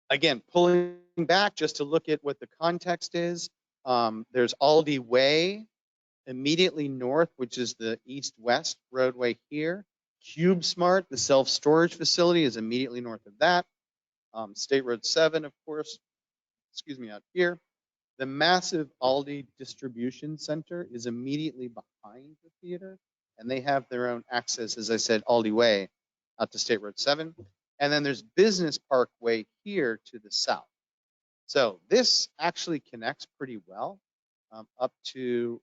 Again, pulling back just to look at what the context is, there's Aldi Way immediately north, which is the east-west roadway here. CubeSmart, the self-storage facility, is immediately north of that. State Road 7, of course, excuse me, out here. The massive Aldi distribution center is immediately behind the theater, and they have their own access, as I said, Aldi Way out to State Road 7. And then there's Business Parkway here to the south. So this actually connects pretty well up to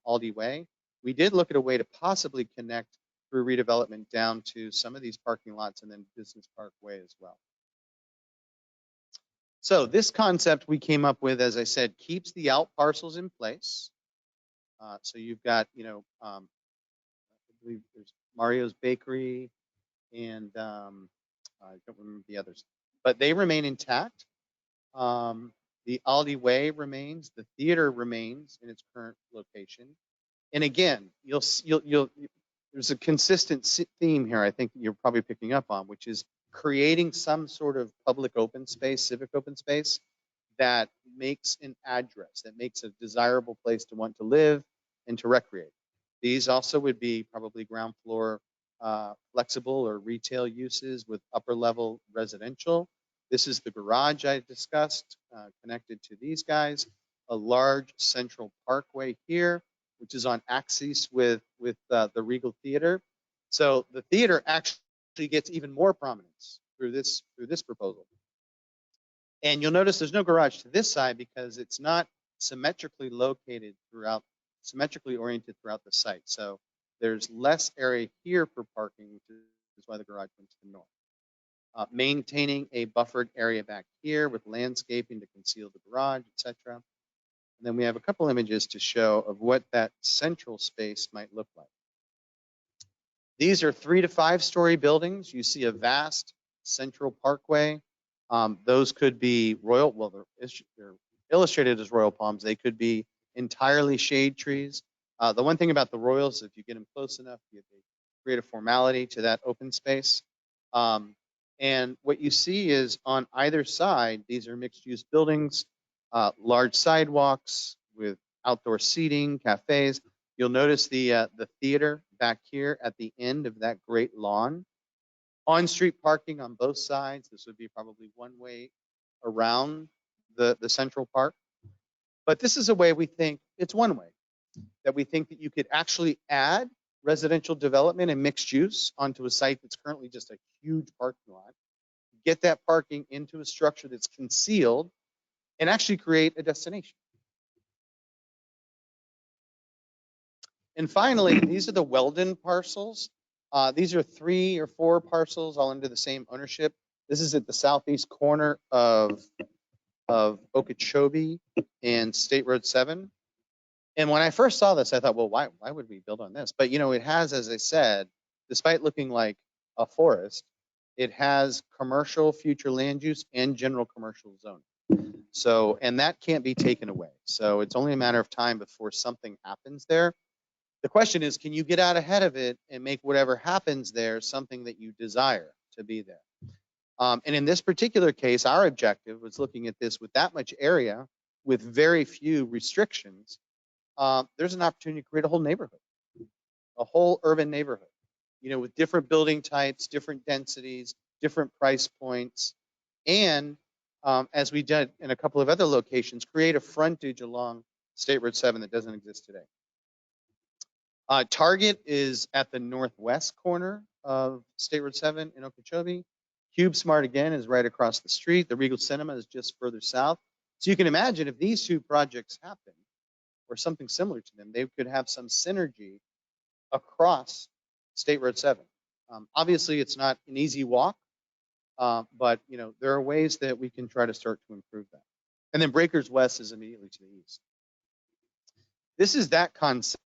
Aldi Way. We did look at a way to possibly connect through redevelopment down to some of these parking lots and then Business Parkway as well. So this concept we came up with, as I said, keeps the out parcels in place. So you've got, you know, I believe there's Mario's Bakery and I don't remember the others, but they remain intact. The Aldi Way remains, the theater remains in its current location. And again, there's a consistent theme here I think you're probably picking up on, which is creating some sort of public open space, civic open space that makes an address, that makes a desirable place to want to live and to recreate. These also would be probably ground floor flexible or retail uses with upper level residential. This is the garage I discussed connected to these guys. A large central parkway here, which is on axis with the Regal Theater. So the theater actually gets even more prominence through this proposal. And you'll notice there's no garage to this side because it's not symmetrically located throughout, symmetrically oriented throughout the site. So there's less area here for parking, which is why the garage went to the north. Maintaining a buffered area back here with landscaping to conceal the garage, etc. And then we have a couple images to show of what that central space might look like. These are 3 to 5 story buildings. You see a vast central parkway. Those could be royal, well, they're illustrated as royal palms. They could be entirely shade trees. The one thing about the royals, if you get them close enough, they create a formality to that open space. And what you see is on either side, these are mixed use buildings, large sidewalks with outdoor seating, cafes. You'll notice the theater back here at the end of that great lawn. On-street parking on both sides. This would be probably one way around the central park. But this is a way we think, it's one way, that we think that you could actually add residential development and mixed use onto a site that's currently just a huge parking lot, get that parking into a structure that's concealed, and actually create a destination. And finally, these are the Weldon parcels. These are 3 or 4 parcels all under the same ownership. This is at the southeast corner of Okeechobee and State Road 7. And when I first saw this, I thought, well, why would we build on this? But, you know, it has, as I said, despite looking like a forest, it has commercial future land use and general commercial zoning. So, and that can't be taken away. So it's only a matter of time before something happens there. The question is, can you get out ahead of it and make whatever happens there something that you desire to be there? And in this particular case, our objective was looking at this with that much area with very few restrictions. There's an opportunity to create a whole neighborhood, a whole urban neighborhood, you know, with different building types, different densities, different price points, and as we did in a couple of other locations, create a frontage along State Road 7 that doesn't exist today. Target is at the northwest corner of State Road 7 in Okeechobee. CubeSmart again is right across the street. The Regal Cinema is just further south. So you can imagine if these two projects happen or something similar to them, they could have some synergy across State Road 7. Obviously, it's not an easy walk, but you know there are ways that we can try to start to improve that. And then Breakers West is immediately to the east. This is that concept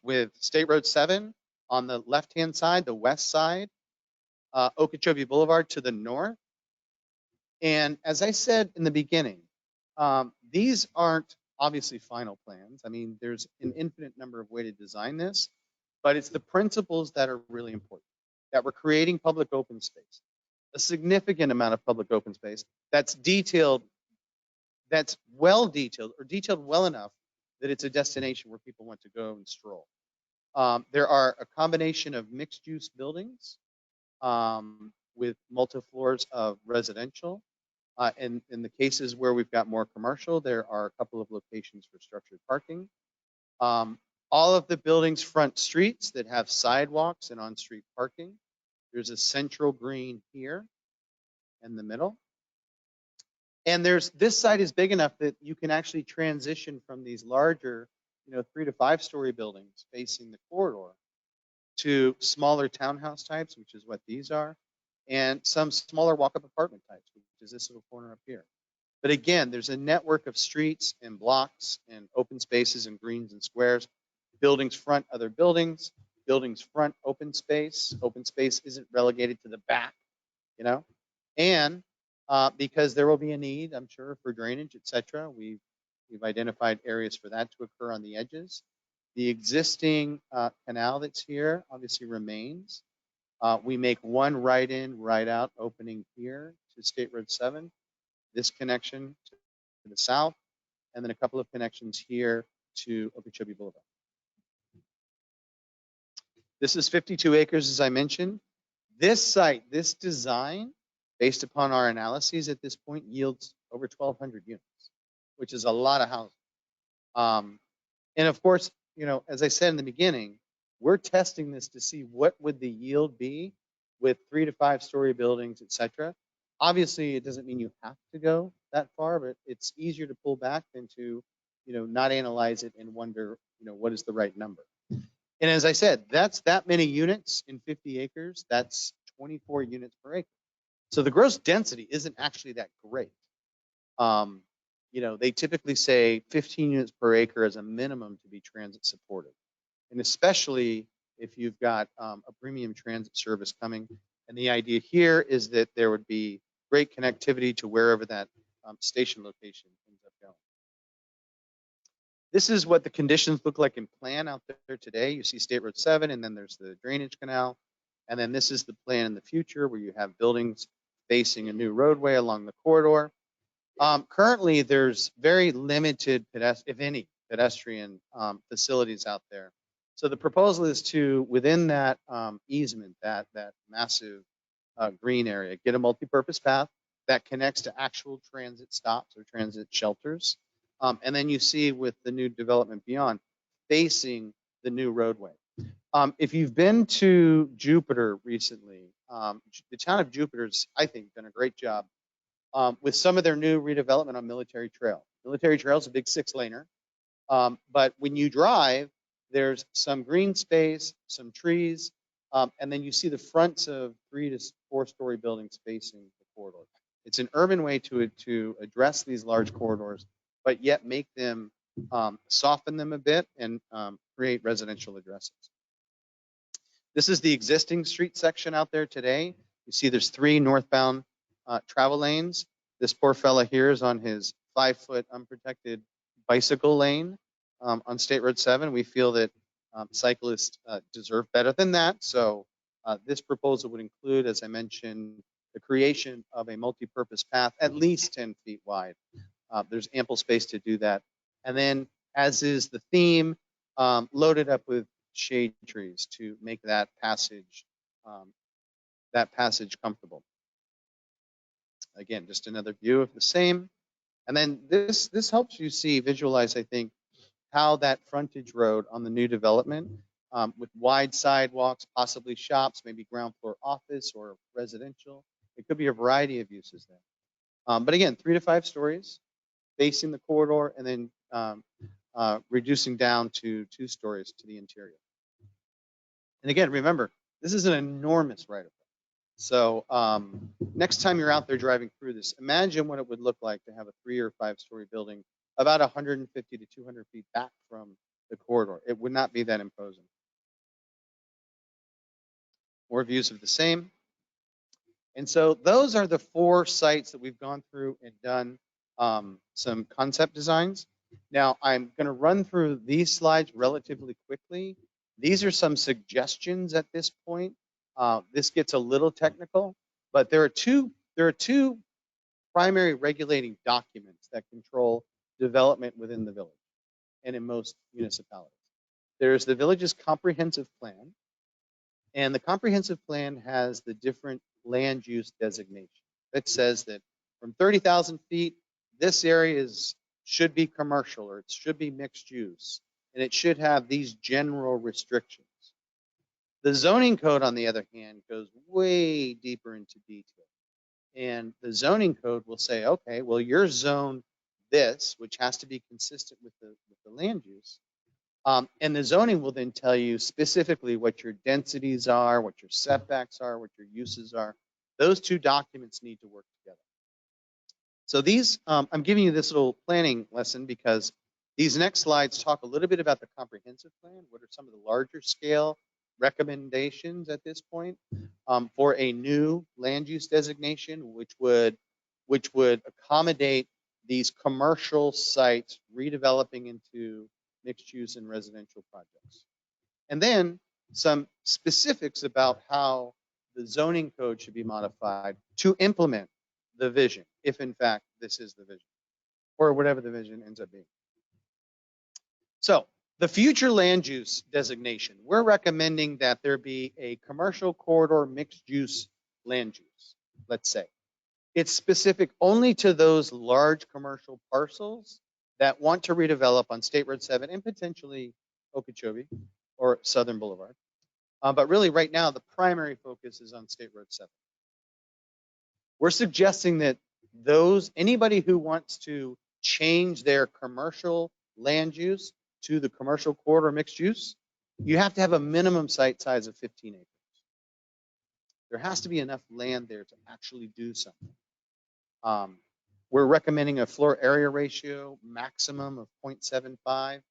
with State Road 7 on the left-hand side, the west side, Okeechobee Boulevard to the north. And as I said in the beginning, these aren't obviously final plans. I mean, there's an infinite number of ways to design this, but it's the principles that are really important, that we're creating public open space, a significant amount of public open space that's detailed, that's well detailed or detailed well enough that it's a destination where people want to go and stroll. There are a combination of mixed use buildings with multiple floors of residential. And in the cases where we've got more commercial, there are a couple of locations for structured parking. All of the buildings front streets that have sidewalks and on-street parking. There's a central green here in the middle. And this site is big enough that you can actually transition from these larger, 3 to 5 story buildings facing the corridor to smaller townhouse types, which is what these are, and some smaller walk-up apartment types, which is this little corner up here. But again, there's a network of streets and blocks and open spaces and greens and squares. Buildings front other buildings, buildings front open space. Open space isn't relegated to the back, and because there will be a need, I'm sure, for drainage, etc. We've identified areas for that to occur on the edges. The existing canal that's here obviously remains. We make one right in, right out opening here to State Road 7, this connection to the south, and then a couple of connections here to Okeechobee Boulevard. This is 52 acres, as I mentioned. This site, this design, based upon our analyses at this point, yields over 1,200 units, which is a lot of housing. And of course, as I said in the beginning, we're testing this to see what would the yield be with 3 to 5 story buildings, etc. Obviously, it doesn't mean you have to go that far, but it's easier to pull back than to, not analyze it and wonder, what is the right number. And as I said, that's that many units in 50 acres. That's 24 units per acre. So the gross density isn't actually that great. They typically say 15 units per acre as a minimum to be transit supported. And especially if you've got a premium transit service coming. And the idea here is that there would be great connectivity to wherever that station location ends up going. This is what the conditions look like in plan out there today. You see State Road 7, and then there's the drainage canal. And then this is the plan in the future where you have buildings facing a new roadway along the corridor. Currently, there's very limited, if any, pedestrian facilities out there. So the proposal is to, within that easement, that massive green area, get a multi-purpose path that connects to actual transit stops or transit shelters. And then you see with the new development beyond, facing the new roadway. If you've been to Jupiter recently, the town of Jupiter's, I think, done a great job with some of their new redevelopment on Military Trail. Military Trail is a big 6-laner, but when you drive, there's some green space, some trees, and then you see the fronts of 3 to 4 story buildings facing the corridor. It's an urban way to address these large corridors, but yet make them soften them a bit and create residential addresses. This is the existing street section out there today. You see there's 3 northbound travel lanes. This poor fella here is on his 5-foot unprotected bicycle lane on State Road 7. We feel that cyclists deserve better than that. So this proposal would include, as I mentioned, the creation of a multi-purpose path at least 10 feet wide. There's ample space to do that. And then, as is the theme, loaded up with shade trees to make that passage comfortable. Again, just another view of the same. And then this helps you visualize, I think, how that frontage road on the new development with wide sidewalks, possibly shops, maybe ground floor office or residential. It could be a variety of uses there. But again, 3 to 5 stories facing the corridor, and then reducing down to 2 stories to the interior. And again, remember, this is an enormous right of way. So next time you're out there driving through this, imagine what it would look like to have a 3 or 5 story building about 150 to 200 feet back from the corridor. It would not be that imposing. More views of the same. And so those are the 4 sites that we've gone through and done some concept designs. Now I'm going to run through these slides relatively quickly. These are some suggestions at this point. This gets a little technical, but there are two primary regulating documents that control development within the village and in most municipalities. There's the village's comprehensive plan, and the comprehensive plan has the different land use designation. It says that from 30,000 feet, this area should be commercial, or it should be mixed use, and it should have these general restrictions. The zoning code, on the other hand, goes way deeper into detail. And the zoning code will say, okay, well, your zone this, which has to be consistent with the land use. And the zoning will then tell you specifically what your densities are, what your setbacks are, what your uses are. Those 2 documents need to work together. So these, I'm giving you this little planning lesson because these next slides talk a little bit about the comprehensive plan. What are some of the larger scale recommendations at this point for a new land use designation, which would accommodate these commercial sites redeveloping into mixed use and residential projects. And then some specifics about how the zoning code should be modified to implement the vision, if in fact this is the vision, or whatever the vision ends up being. So the future land use designation, we're recommending that there be a commercial corridor mixed use land use, let's say. It's specific only to those large commercial parcels that want to redevelop on State Road 7 and potentially Okeechobee or Southern Boulevard. But really right now, the primary focus is on State Road 7. We're suggesting that anybody who wants to change their commercial land use to the commercial corridor mixed use, you have to have a minimum site size of 15 acres. There has to be enough land there to actually do something. We're recommending a floor area ratio maximum of 0.75,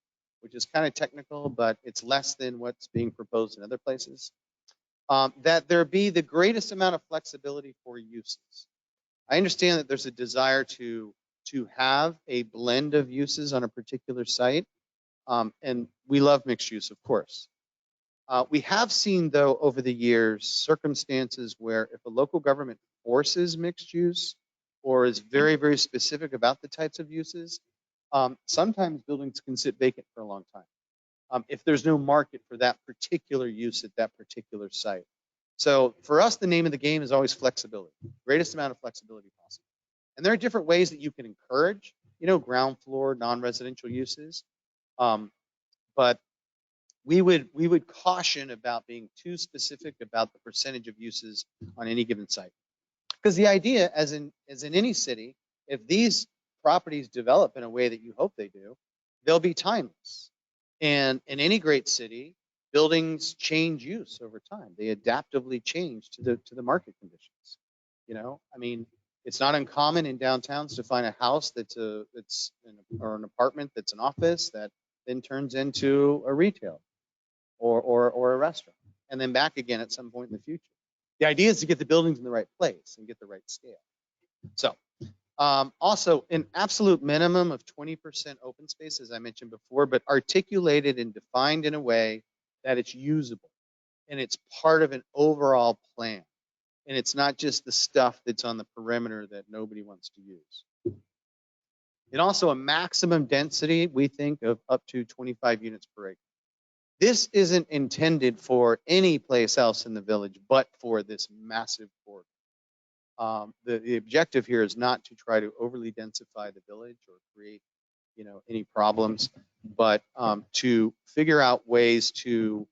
which is kind of technical, but it's less than what's being proposed in other places. That there be the greatest amount of flexibility for uses. I understand that there's a desire to have a blend of uses on a particular site, and we love mixed use, of course. We have seen, though, over the years, circumstances where if a local government forces mixed use or is very, very specific about the types of uses, sometimes buildings can sit vacant for a long time if there's no market for that particular use at that particular site. So for us, the name of the game is always flexibility, greatest amount of flexibility possible. And there are different ways that you can encourage, ground floor, non-residential uses. But we would caution about being too specific about the percentage of uses on any given site. Because the idea, as in any city, if these properties develop in a way that you hope they do, they'll be timeless. And in any great city, buildings change use over time. They adaptively change to the market conditions. I mean, it's not uncommon in downtowns to find a house or an apartment that's an office that then turns into a retail or a restaurant, and then back again at some point in the future. The idea is to get the buildings in the right place and get the right scale. So also an absolute minimum of 20% open space, as I mentioned before, but articulated and defined in a way that it's usable and it's part of an overall plan. And it's not just the stuff that's on the perimeter that nobody wants to use. And also a maximum density, we think, of up to 25 units per acre. This isn't intended for any place else in the village, but for this massive corridor. The objective here is not to try to overly densify the village or create, any problems, but to figure out ways to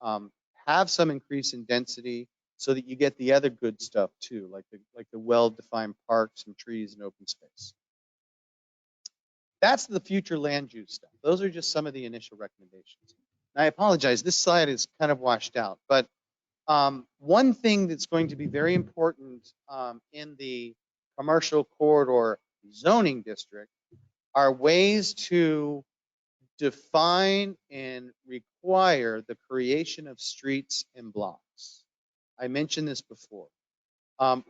have some increase in density so that you get the other good stuff too, like the well-defined parks and trees and open space. That's the future land use stuff. Those are just some of the initial recommendations. And I apologize, this slide is kind of washed out, but one thing that's going to be very important in the commercial corridor zoning district are ways to define and require the creation of streets and blocks. I mentioned this before.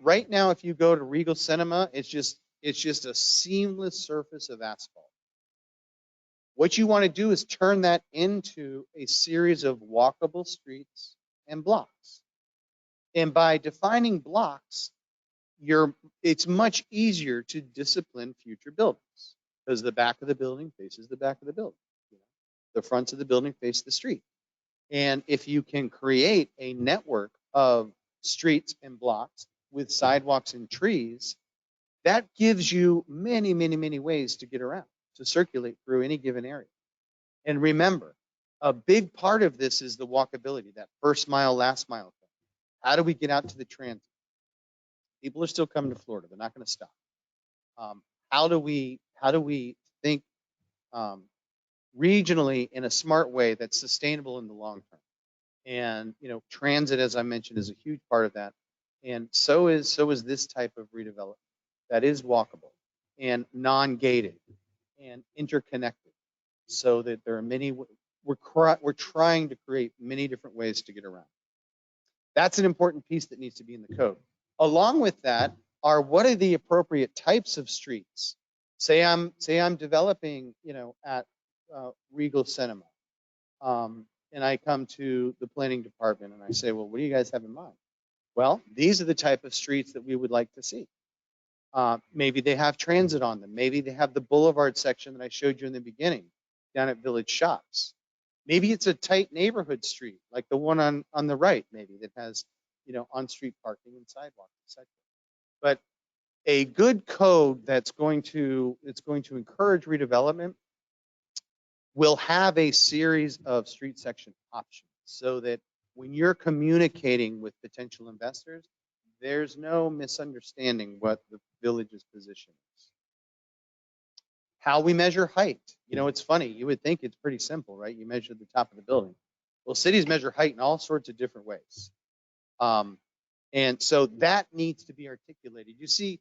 Right now, if you go to Regal Cinema, it's just a seamless surface of asphalt. What you want to do is turn that into a series of walkable streets and blocks. And by defining blocks, it's much easier to discipline future buildings because the back of the building faces the back of the building. The fronts of the building face the street. And if you can create a network of streets and blocks with sidewalks and trees, that gives you many, many, many ways to get around, to circulate through any given area. And remember, a big part of this is the walkability, that first mile, last mile thing. How do we get out to the transit? People are still coming to Florida. They're not going to stop. How do we think regionally in a smart way that's sustainable in the long term? And transit, as I mentioned, is a huge part of that. And so is this type of redevelopment that is walkable and non-gated and interconnected, so that there are many. We're trying to create many different ways to get around. That's an important piece that needs to be in the code. Along with that are what are the appropriate types of streets? Say I'm developing, at Regal Cinema, and I come to the planning department and I say, well, what do you guys have in mind? Well, these are the type of streets that we would like to see. Maybe they have transit on them. Maybe they have the boulevard section that I showed you in the beginning down at Village Shops. Maybe it's a tight neighborhood street like the one on the right, maybe that has, on-street parking and sidewalks, etc. But a good code that's going to encourage redevelopment will have a series of street section options so that when you're communicating with potential investors, there's no misunderstanding what the village's position is. How we measure height. It's funny. You would think it's pretty simple, right? You measure the top of the building. Well, cities measure height in all sorts of different ways. And so that needs to be articulated. You see,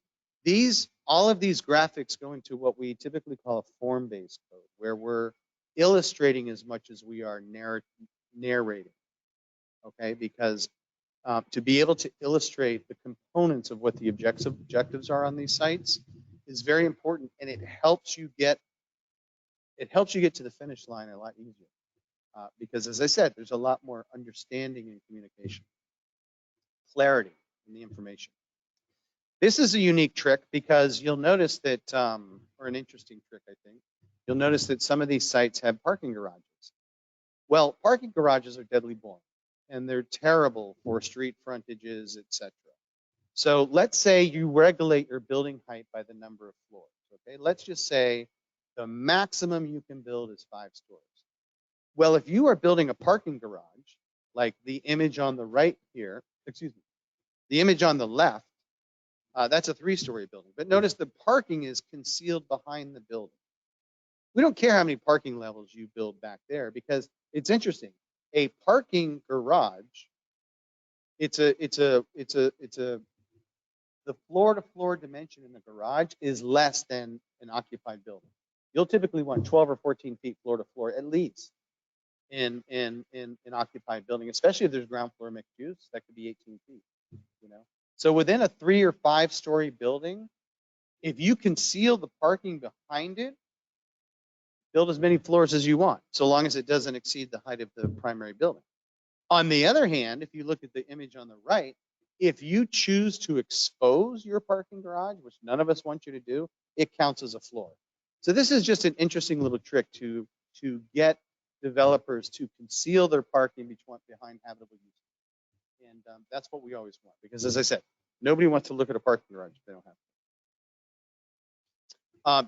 all of these graphics go into what we typically call a form-based code, where we're illustrating as much as we are narrating. Okay, because to be able to illustrate the components of what the objectives are on these sites is very important, and it helps you get to the finish line a lot easier. Because as I said, there's a lot more understanding and communication, clarity in the information. This is a unique trick because you'll notice that, or an interesting trick, I think. You'll notice that some of these sites have parking garages. Well, parking garages are deadly boring, and they're terrible for street frontages, etc. So let's say you regulate your building height by the number of floors. Okay, let's just say the maximum you can build is 5 stories. Well, if you are building a parking garage, like the image on the right here, the image on the left, that's a 3-story building. But notice the parking is concealed behind the building. We don't care how many parking levels you build back there because it's interesting. A parking garage, the floor-to-floor dimension in the garage is less than an occupied building. You'll typically want 12 or 14 feet floor-to-floor at least in an occupied building, especially if there's ground floor mixed use. That could be 18 feet. So within a 3 or 5-story building, if you conceal the parking behind it, build as many floors as you want, so long as it doesn't exceed the height of the primary building. On the other hand, if you look at the image on the right, if you choose to expose your parking garage, which none of us want you to do, it counts as a floor. So this is just an interesting little trick to get developers to conceal their parking behind habitable uses. And that's what we always want, because as I said, nobody wants to look at a parking garage if they don't have to.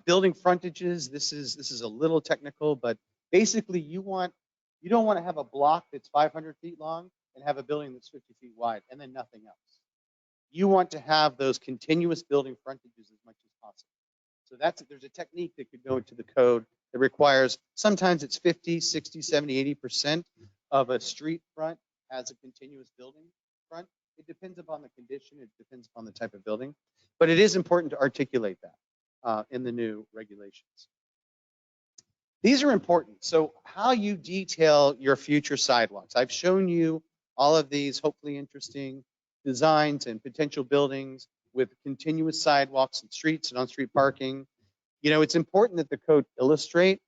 Building frontages, this is a little technical, but basically you want You don't want to have a block that's 500 feet long and have a building that's 50 feet wide and then nothing else. You want to have those continuous building frontages as much as possible. So there's a technique that could go into the code that requires, sometimes it's 50, 60, 70, 80% of a street front has a continuous building front. It depends upon the condition. It depends upon the type of building. But it is important to articulate that in the new regulations. These are important. So how you detail your future sidewalks. I've shown you all of these hopefully interesting designs and potential buildings with continuous sidewalks and streets and on-street parking. You know, it's important that the code illustrate,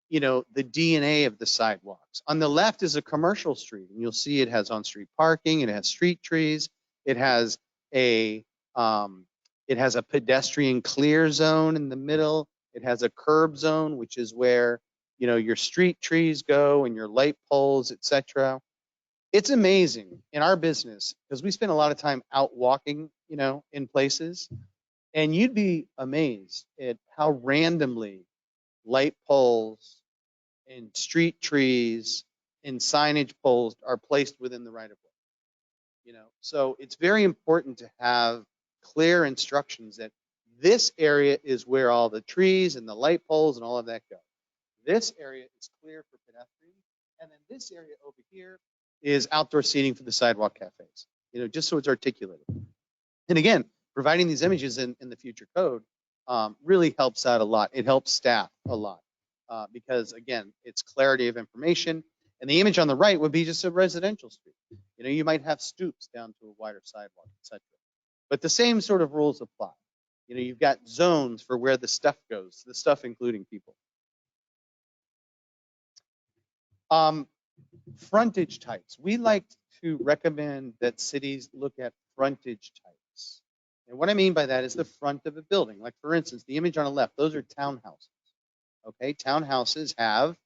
you know, the DNA of the sidewalks. On the left is a commercial street, and you'll see it has on-street parking, it has street trees, it has a pedestrian clear zone in the middle, it has a curb zone, which is where, you know, your street trees go and your light poles, etc. It's amazing in our business because we spend a lot of time out walking, you know, in places, and you'd be amazed at how randomly light poles and street trees and signage poles are placed within the right of way. You know, so it's very important to have clear instructions that this area is where all the trees and the light poles and all of that go. This area is clear for pedestrians, and then this area over here is outdoor seating for the sidewalk cafes. You know, just so it's articulated. And again, providing these images in the future code really helps out a lot. It helps staff a lot because again, it's clarity of information. And the image on the right would be just a residential street. You know, you might have stoops down to a wider sidewalk, etc. But the same sort of rules apply. You know, you've got zones for where the stuff goes, the stuff including people. Frontage types. We like to recommend that cities look at frontage types. And what I mean by that is the front of a building. Like for instance, the image on the left, those are townhouses. Okay, townhouses have,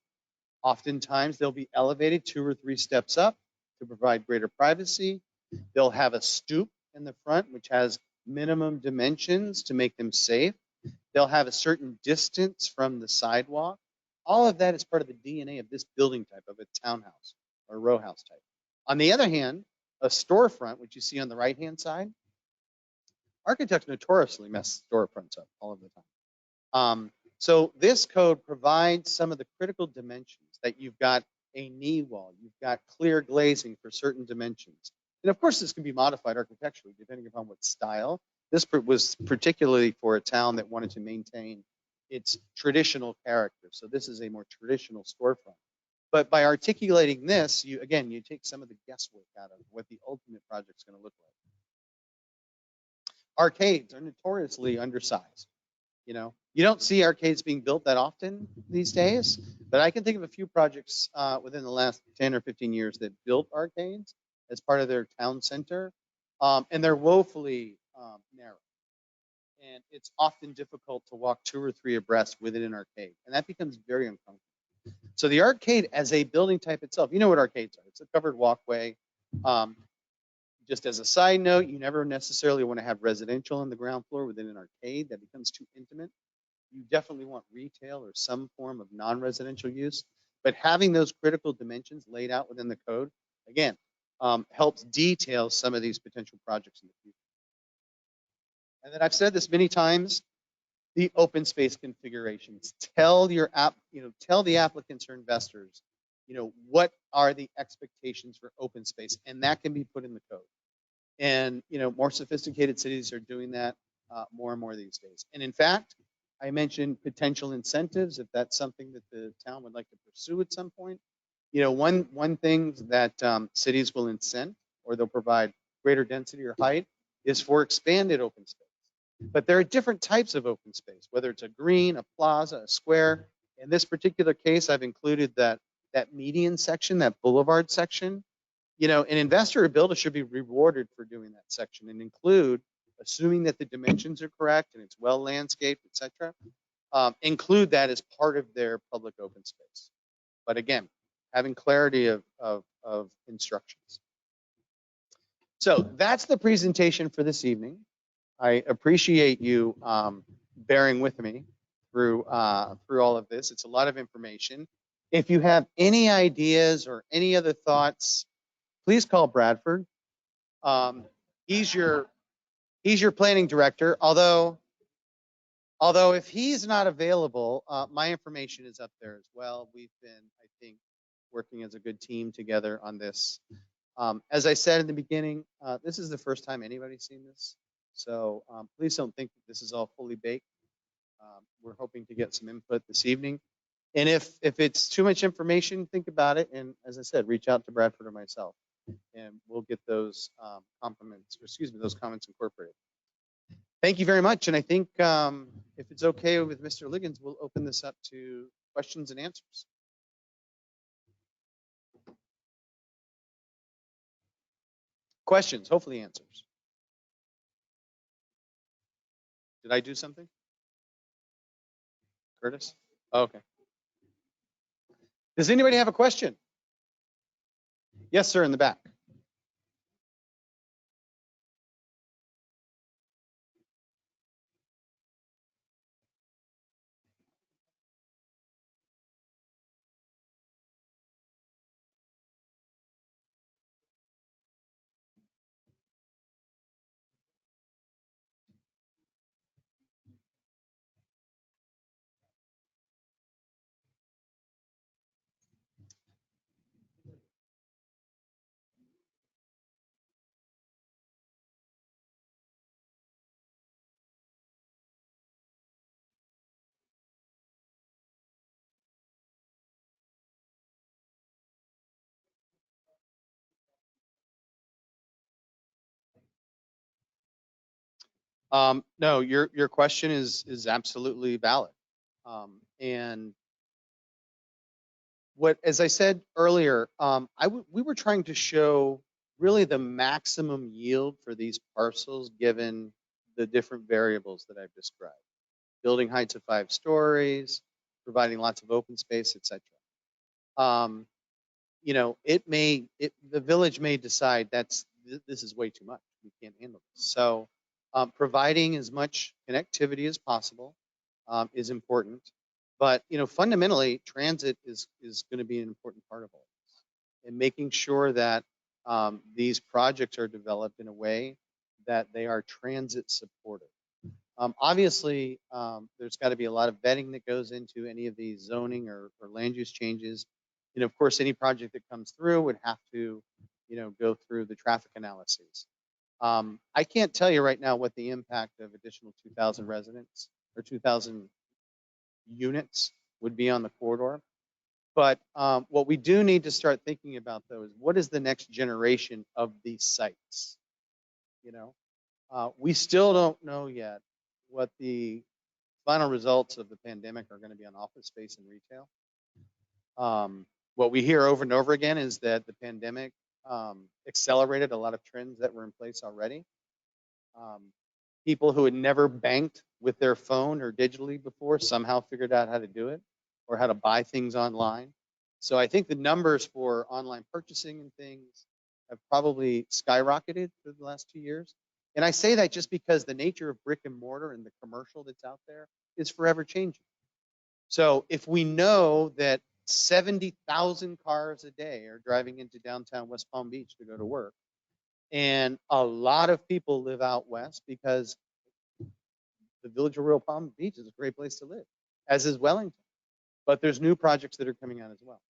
oftentimes they'll be elevated 2 or 3 steps up to provide greater privacy. They'll have a stoop in the front, which has minimum dimensions to make them safe. They'll have a certain distance from the sidewalk. All of that is part of the DNA of this building type of a townhouse or row house type. On the other hand, a storefront, which you see on the right-hand side, architects notoriously mess storefronts up all of the time. So this code provides some of the critical dimensions that you've got a knee wall, you've got clear glazing for certain dimensions. And of course, this can be modified architecturally depending upon what style. This was particularly for a town that wanted to maintain its traditional character. So this is a more traditional storefront. But by articulating this, you take some of the guesswork out of what the ultimate project is going to look like. Arcades are notoriously undersized. You know, you don't see arcades being built that often these days, but I can think of a few projects within the last 10 or 15 years that built arcades as part of their town center, and they're woefully narrow. And it's often difficult to walk 2 or 3 abreast within an arcade, and that becomes very uncomfortable. So the arcade as a building type itself, you know what arcades are. It's a covered walkway. Just as a side note, you never necessarily want to have residential on the ground floor within an arcade. That becomes too intimate. You definitely want retail or some form of non-residential use. But having those critical dimensions laid out within the code, again, helps detail some of these potential projects in the future. And then I've said this many times, the open space configurations. Tell the applicants or investors, what are the expectations for open space, and that can be put in the code. And more sophisticated cities are doing that more and more these days. And in fact, I mentioned potential incentives if that's something that the town would like to pursue at some point. One thing that cities will incent, or they'll provide greater density or height, is for expanded open space. But there are different types of open space, whether it's a green, a plaza, a square. In this particular case, I've included that median section, that boulevard section. An investor or builder should be rewarded for doing that section and include, assuming that the dimensions are correct and it's well landscaped, etc., include that as part of their public open space. But again, having clarity of instructions. So that's the presentation for this evening. I appreciate you bearing with me through all of this. It's a lot of information. If you have any ideas or any other thoughts, please call Bradford. He's your planning director. Although if he's not available, my information is up there as well. We've been, I think, working as a good team together on this. As I said in the beginning, this is the first time anybody's seen this. So please don't think that this is all fully baked. We're hoping to get some input this evening. And if it's too much information, think about it. And as I said, reach out to Bradford or myself, and we'll get those those comments incorporated. Thank you very much. And I think if it's okay with Mr. Liggins, we'll open this up to questions and answers. Questions, hopefully answers. Did I do something? Curtis? Oh, okay. Does anybody have a question? Yes, sir, in the back. No, your question is absolutely valid. And as I said earlier, we were trying to show really the maximum yield for these parcels given the different variables that I've described. Building heights of 5 stories, providing lots of open space, etc. You know, the village may decide this is way too much. We can't handle this. So providing as much connectivity as possible is important. But you know, fundamentally, transit is going to be an important part of all this, and making sure that these projects are developed in a way that they are transit supportive. Obviously, there's got to be a lot of vetting that goes into any of these zoning or land use changes. And of course, any project that comes through would have to, you know, go through the traffic analyses. I can't tell you right now what the impact of additional 2,000 residents or 2,000 units would be on the corridor. But what we do need to start thinking about, though, is what is the next generation of these sites? You know, we still don't know yet what the final results of the pandemic are going to be on office space and retail. What we hear over and over again is that the pandemic accelerated a lot of trends that were in place already. People who had never banked with their phone or digitally before somehow figured out how to do it or how to buy things online. So I think the numbers for online purchasing and things have probably skyrocketed for the last 2 years. And I say that just because the nature of brick and mortar and the commercial that's out there is forever changing. So if we know that 70,000 cars a day are driving into downtown West Palm Beach to go to work, and a lot of people live out west because the village of Royal Palm Beach is a great place to live, as is Wellington. But there's new projects that are coming out as well.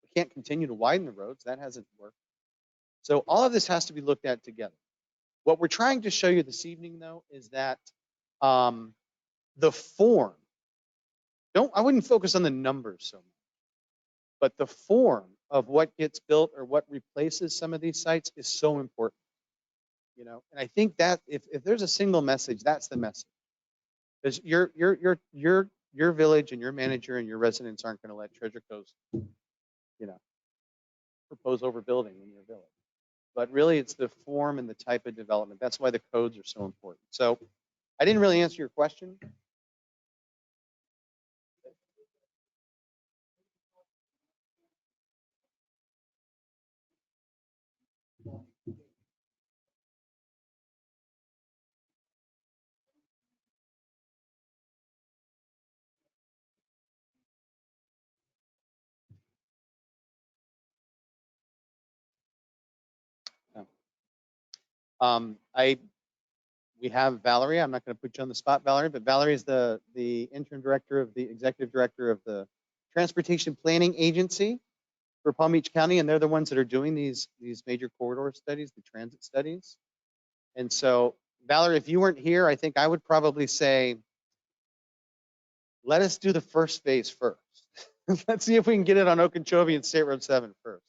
We can't continue to widen the roads. That hasn't worked. So all of this has to be looked at together. What we're trying to show you this evening, though, is that the form, I wouldn't focus on the numbers so much, but the form of what gets built or what replaces some of these sites is so important. You know, and I think that if there's a single message, that's the message. Because your village and your manager and your residents aren't going to let Treasure Coast, you know, propose overbuilding in your village. But really, it's the form and the type of development. That's why the codes are so important. So I didn't really answer your question. We have Valerie. I'm not going to put you on the spot, Valerie, but Valerie is the interim director of the executive director of the Transportation Planning Agency for Palm Beach County, and they're the ones that are doing these major corridor studies, the transit studies. And so, Valerie, if you weren't here, I think I would probably say, let us do the first phase first. Let's see if we can get it on Okeechobee and State Road 7 first.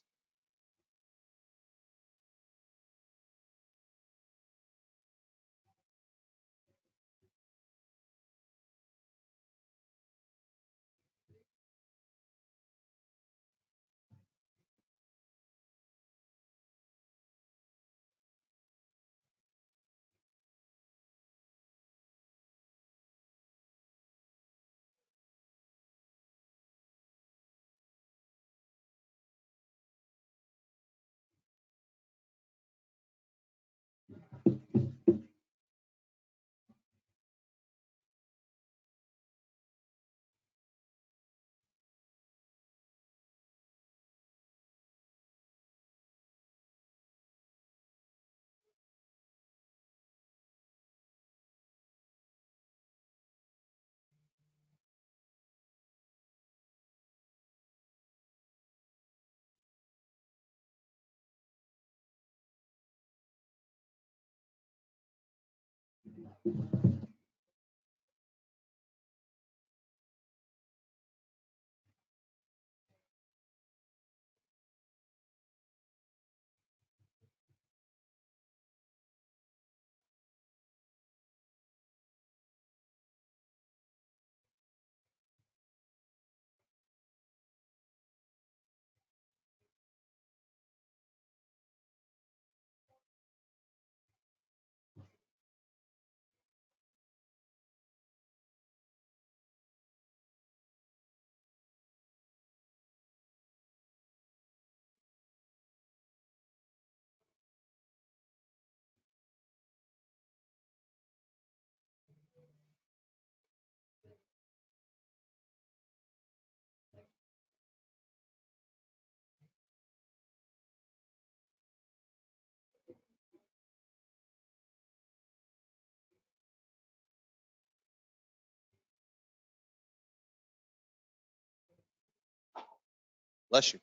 Bless you.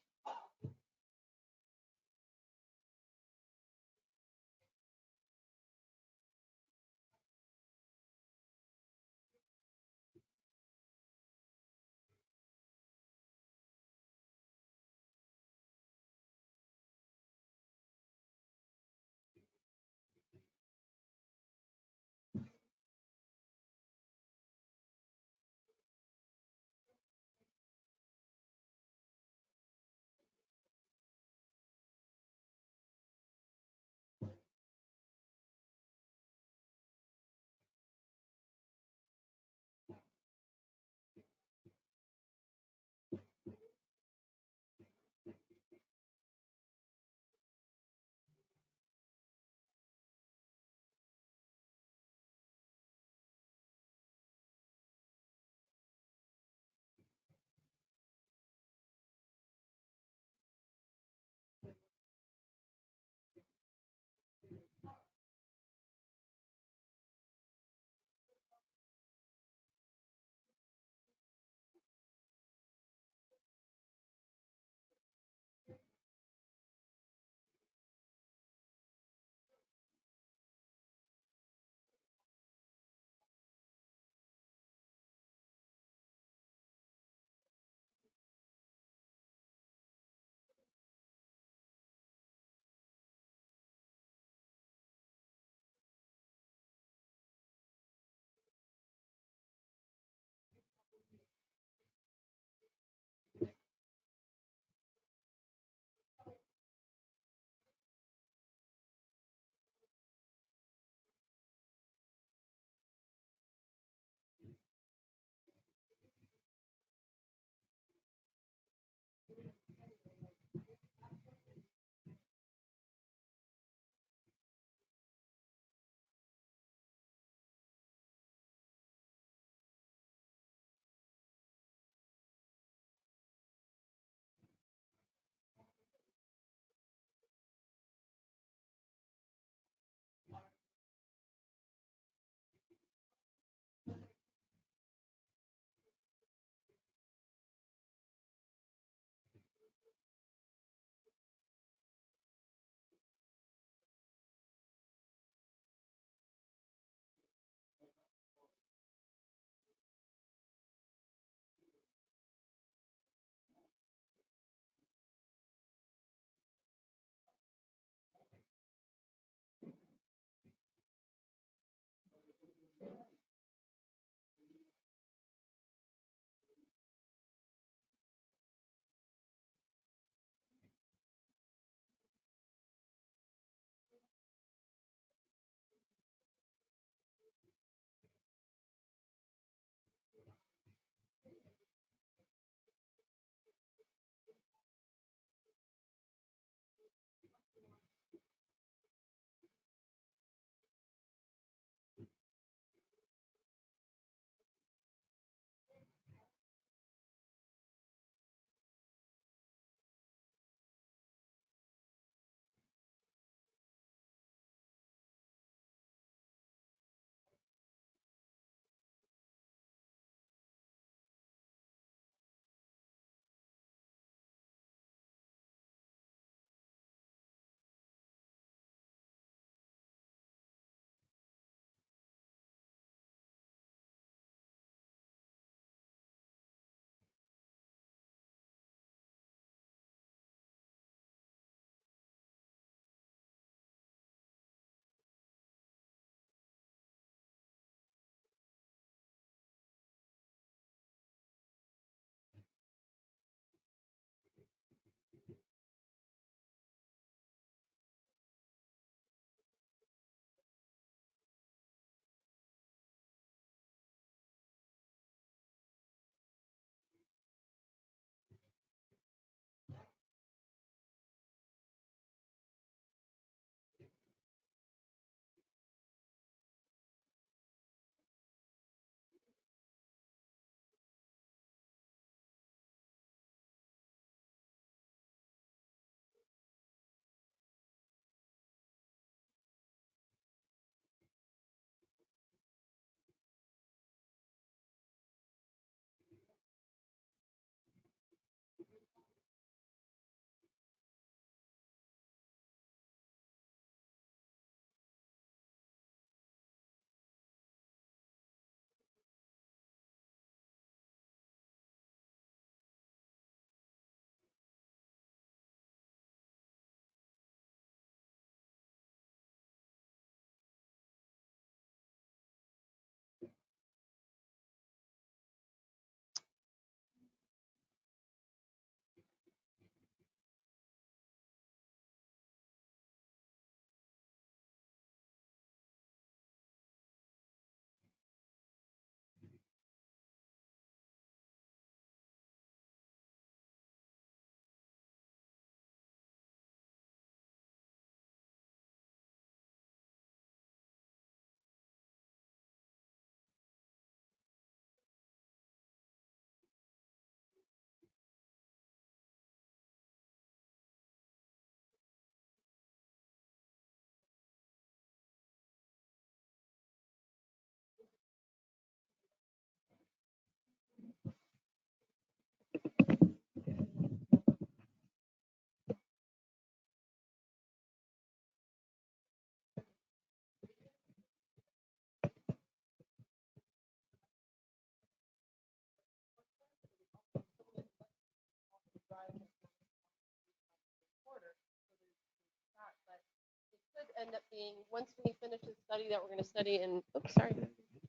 end up being, once we finish the study that we're going to study in, oops, sorry.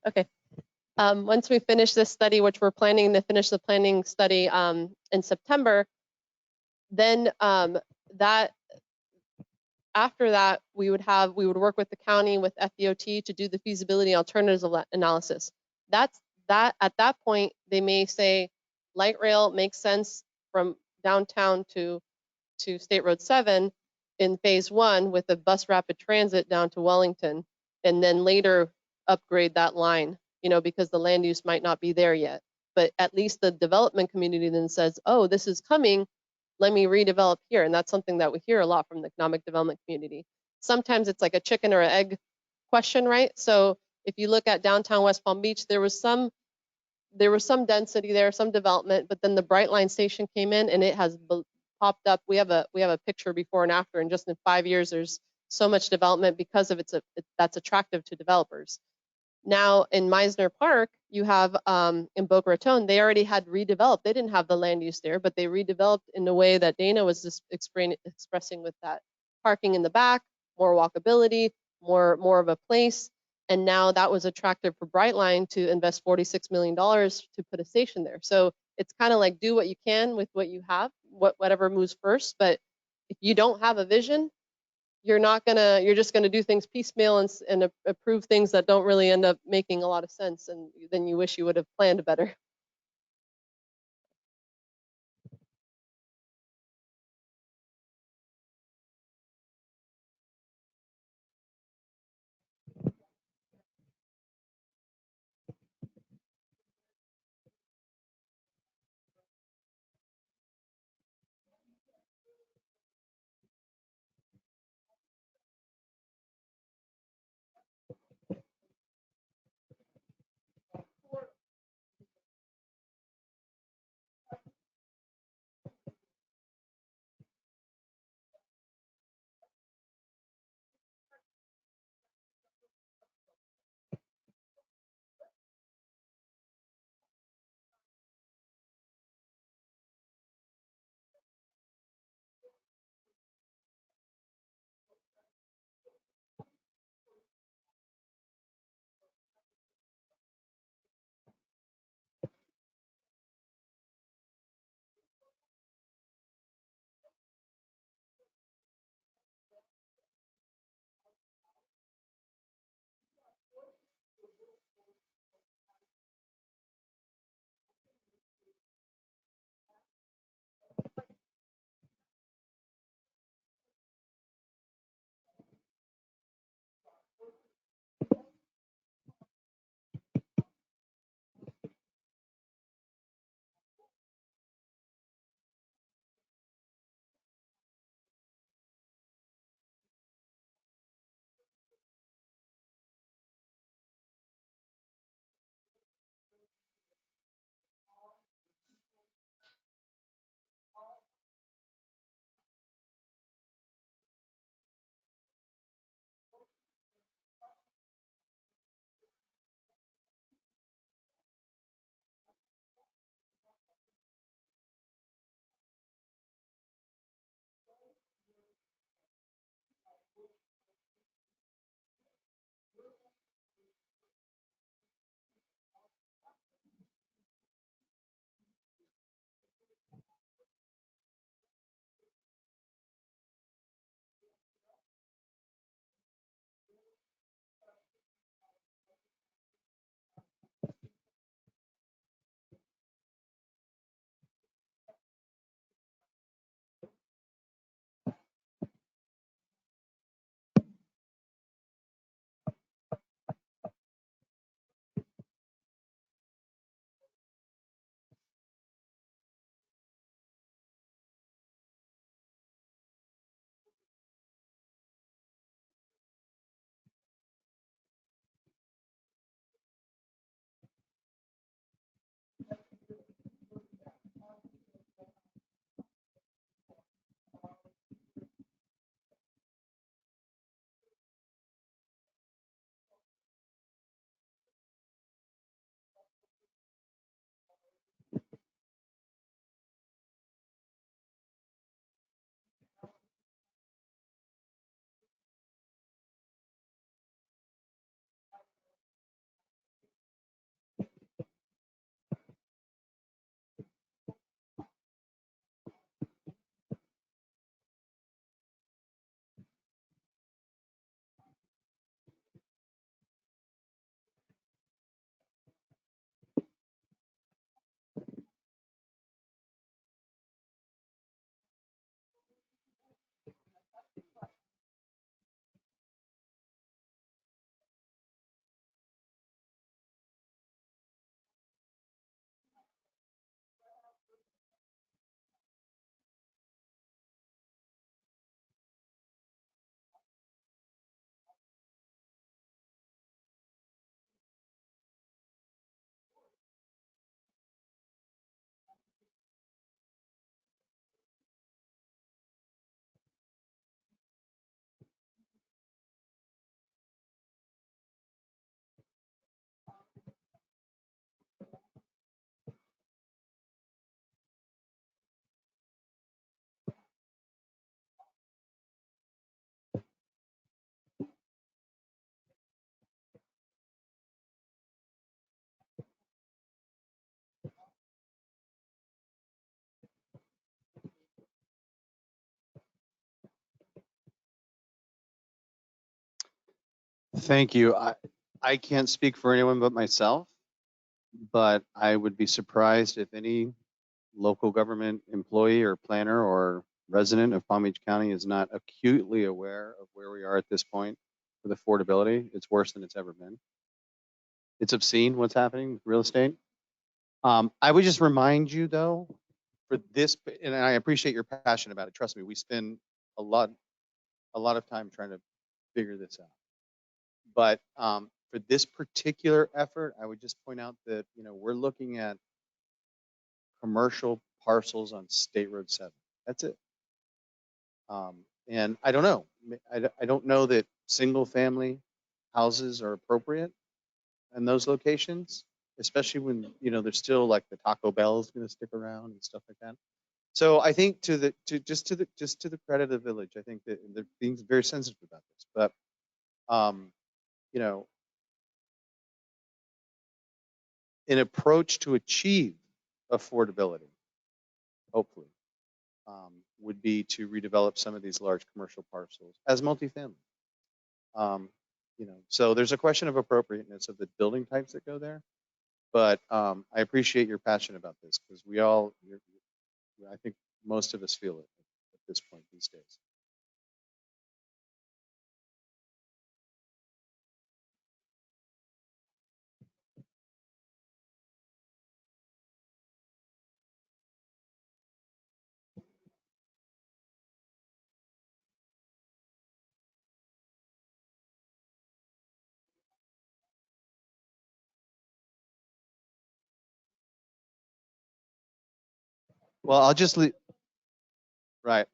Okay. Once we finish this study, which we're planning to finish the planning study in September, then that after that, we would work with the county, with FDOT to do the feasibility alternatives analysis. That at that point, they may say light rail makes sense from downtown to State Road 7 in phase 1 with a bus rapid transit down to Wellington, and then later upgrade that line, because the land use might not be there yet. But at least the development community then says, oh, this is coming, let me redevelop here. And that's something that we hear a lot from the economic development community. Sometimes it's like a chicken or an egg question, right? So if you look at downtown West Palm Beach, there was some density there, some development, but then the Brightline station came in and it has popped up. We have a picture before and after, and just in 5 years, there's so much development because of that's attractive to developers. Now in Meisner Park, you have in Boca Raton, they already had redeveloped. They didn't have the land use there, but they redeveloped in a way that Dana was just expressing with that parking in the back, more walkability, more of a place. And now that was attractive for Brightline to invest $46 million to put a station there. So it's kind of like do what you can with what you have, whatever moves first. But if you don't have a vision, you're just gonna do things piecemeal and approve things that don't really end up making a lot of sense, and then you wish you would have planned better. Thank you. I can't speak for anyone but myself, but I would be surprised if any local government employee or planner or resident of Palm Beach County is not acutely aware of where we are at this point with affordability. It's worse than it's ever been. It's obscene what's happening with real estate. I would just remind you though, for this, and I appreciate your passion about it. Trust me, we spend a lot of time trying to figure this out. But for this particular effort, I would just point out that, you know, we're looking at commercial parcels on State Road 7. That's it. And I don't know. I don't know that single family houses are appropriate in those locations, especially when, you know, there's still like the Taco Bell is going to stick around and stuff like that. So I think to the credit of the village, I think that they're being very sensitive about this. But you know, an approach to achieve affordability, hopefully, would be to redevelop some of these large commercial parcels as multifamily. You know, so there's a question of appropriateness of the building types that go there. But I appreciate your passion about this because we all, I think most of us feel it at this point these days. Well, I'll just leave. Right.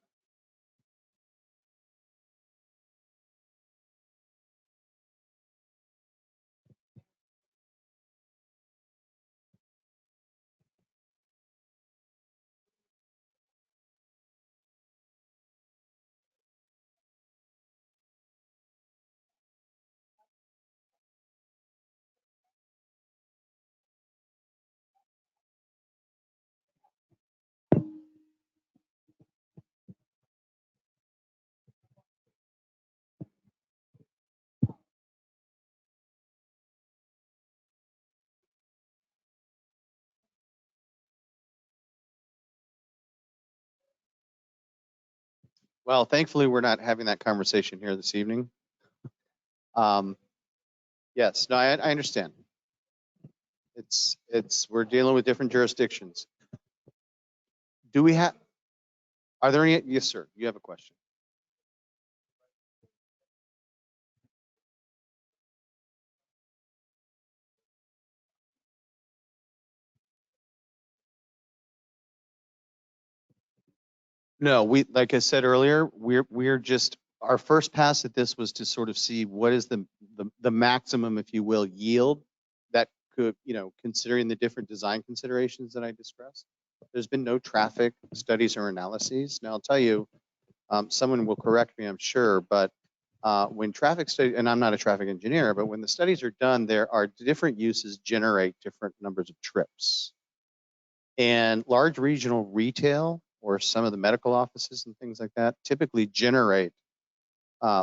Well, thankfully, we're not having that conversation here this evening. Yes, no, I understand. We're dealing with different jurisdictions. Do we have, are there any, yes, sir, you have a question. No, like I said earlier, we're just, our first pass at this was to sort of see what is the maximum, if you will, yield that could, you know, considering the different design considerations that I discussed. There's been no traffic studies or analyses. Now I'll tell you, someone will correct me, I'm sure, but when traffic study, and I'm not a traffic engineer, but when the studies are done, there are different uses generate different numbers of trips. And large regional retail or some of the medical offices and things like that typically generate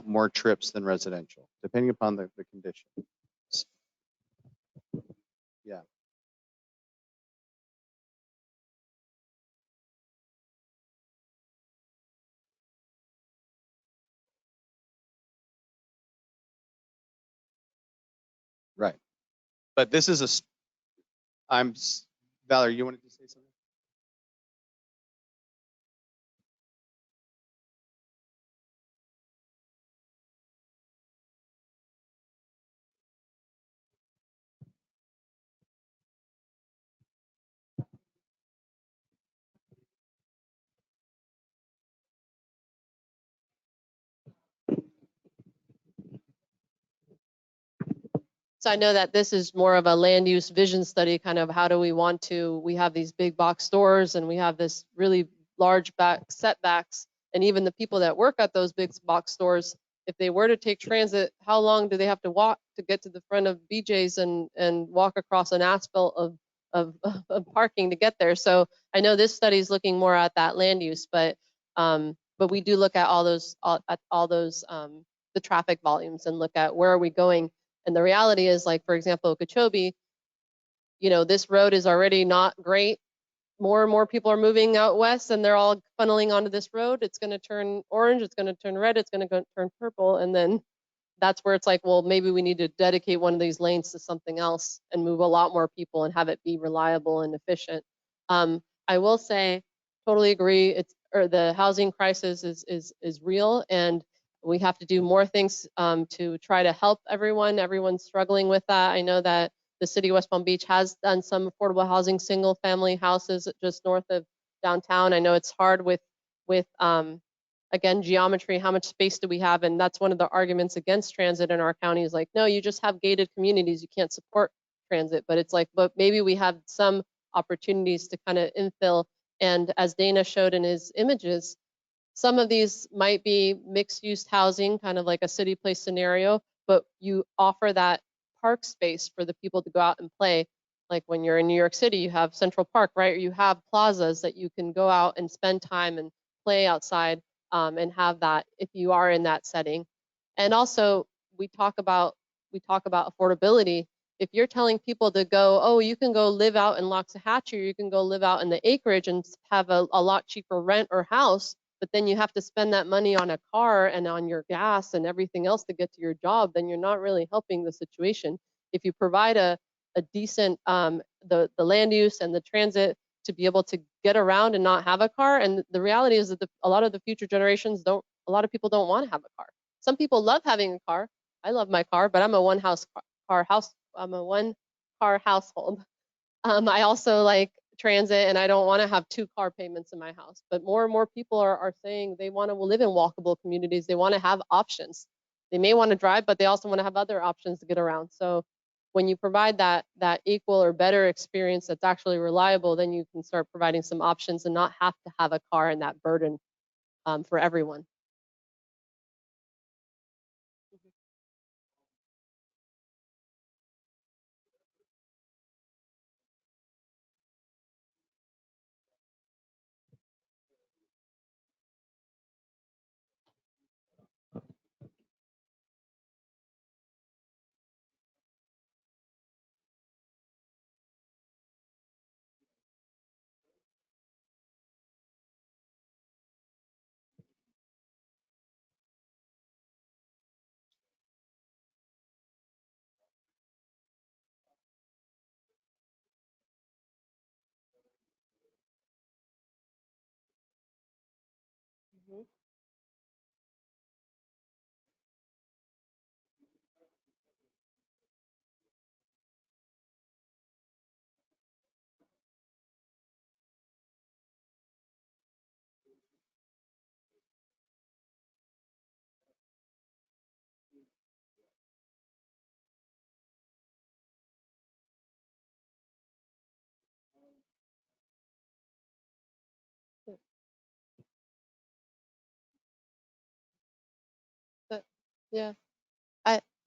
more trips than residential, depending upon the condition. Yeah. Right. But this is Valerie, you wanted to say something? So I know that this is more of a land use vision study, kind of how do we want to, we have these big box stores and we have this really large setbacks. And even the people that work at those big box stores, if they were to take transit, how long do they have to walk to get to the front of BJ's and walk across an asphalt of parking to get there? So I know this study is looking more at that land use, but we do look at all those the traffic volumes and look at where are we going. And the reality is, like, for example, Okeechobee, you know, this road is already not great. More and more people are moving out west and they're all funneling onto this road. It's going to turn orange, it's going to turn red, it's going to turn purple. And then that's where it's like, well, maybe we need to dedicate one of these lanes to something else and move a lot more people and have it be reliable and efficient. I will say, totally agree. The housing crisis is real, and we have to do more things to try to help everyone. Everyone's struggling with that. I know that the city of West Palm Beach has done some affordable housing, single family houses just north of downtown. I know it's hard with again, geometry, how much space do we have? And that's one of the arguments against transit in our county is like, no, you just have gated communities, you can't support transit. But it's like, but maybe we have some opportunities to kind of infill. And as Dana showed in his images, some of these might be mixed use housing, kind of like a city place scenario, but you offer that park space for the people to go out and play. Like when you're in New York City, you have Central Park, right? Or you have plazas that you can go out and spend time and play outside and have that if you are in that setting. And also we talk about affordability. If you're telling people to go, oh, you can go live out in Loxahatchee, or you can go live out in the acreage and have a lot cheaper rent or house, but then you have to spend that money on a car and on your gas and everything else to get to your job, then you're not really helping the situation. If you provide a decent the land use and the transit to be able to get around and not have a car. And the reality is that a lot of the future generations a lot of people don't want to have a car. Some people love having a car. I love my car, but I'm a one car household. I also like transit, and I don't want to have 2 car payments in my house. But more and more people are saying they want to live in walkable communities. They want to have options. They may want to drive, but they also want to have other options to get around. So when you provide that equal or better experience that's actually reliable, then you can start providing some options and not have to have a car and that burden for everyone. Mhm. But, yeah.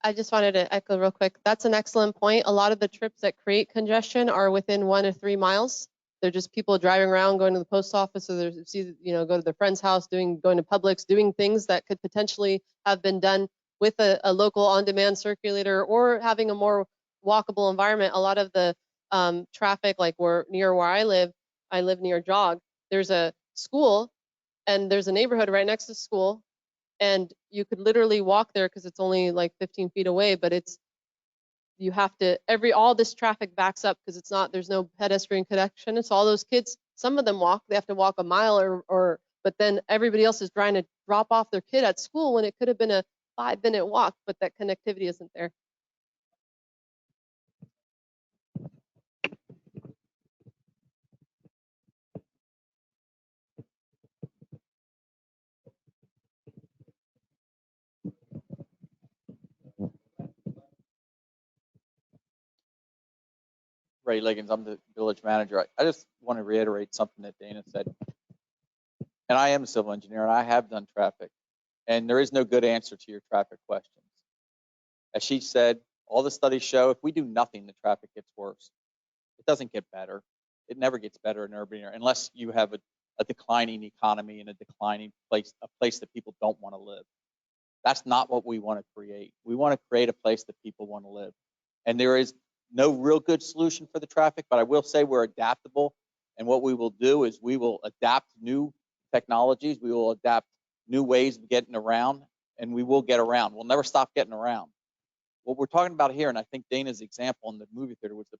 I just wanted to echo real quick. That's an excellent point. A lot of the trips that create congestion are within 1 or 3 miles. They're just people driving around, going to the post office, or go to their friend's house, going to Publix, doing things that could potentially have been done with a local on-demand circulator or having a more walkable environment. A lot of the traffic, like near where I live near Jog. There's a school and there's a neighborhood right next to the school, and you could literally walk there because it's only like 15 feet away, but you have to all this traffic backs up because there's no pedestrian connection. It's all those kids, some of them they have to walk a mile but then everybody else is trying to drop off their kid at school when it could have been a 5-minute walk, but that connectivity isn't there. Ray Liggins, I'm the village manager. I just want to reiterate something that Dana said. And I am a civil engineer and I have done traffic, and there is no good answer to your traffic questions. As she said, all the studies show if we do nothing, the traffic gets worse. It doesn't get better. It never gets better in urban area unless you have a declining economy and a declining place, a place that people don't want to live. That's not what we want to create. We want to create a place that people want to live. And there is no real good solution for the traffic, but I will say we're adaptable. And what we will do is we will adapt new technologies. We will adapt new ways of getting around, and we will get around. We'll never stop getting around. What we're talking about here, and I think Dana's example in the movie theater was a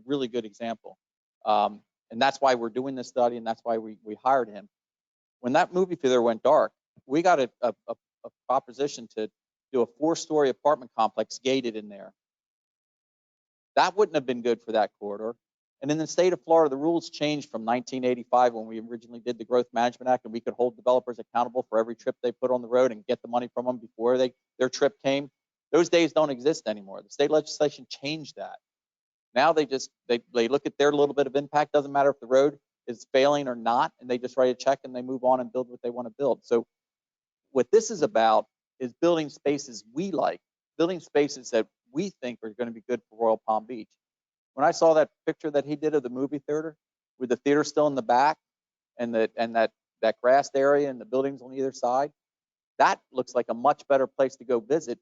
really good example. And that's why we're doing this study, and that's why we hired him. When that movie theater went dark, we got a proposition to do a 4-story apartment complex gated in there. That wouldn't have been good for that corridor. And in the state of Florida, the rules changed from 1985 when we originally did the Growth Management Act, and we could hold developers accountable for every trip they put on the road and get the money from them before their trip came. Those days don't exist anymore. The state legislation changed that. Now they look at their little bit of impact. Doesn't matter if the road is failing or not, and they just write a check and they move on and build what they want to build. So what this is about is building spaces we like, building spaces that we think are going to be good for Royal Palm Beach. When I saw that picture that he did of the movie theater, with the theater still in the back and that grassed area and the buildings on either side, that looks like a much better place to go visit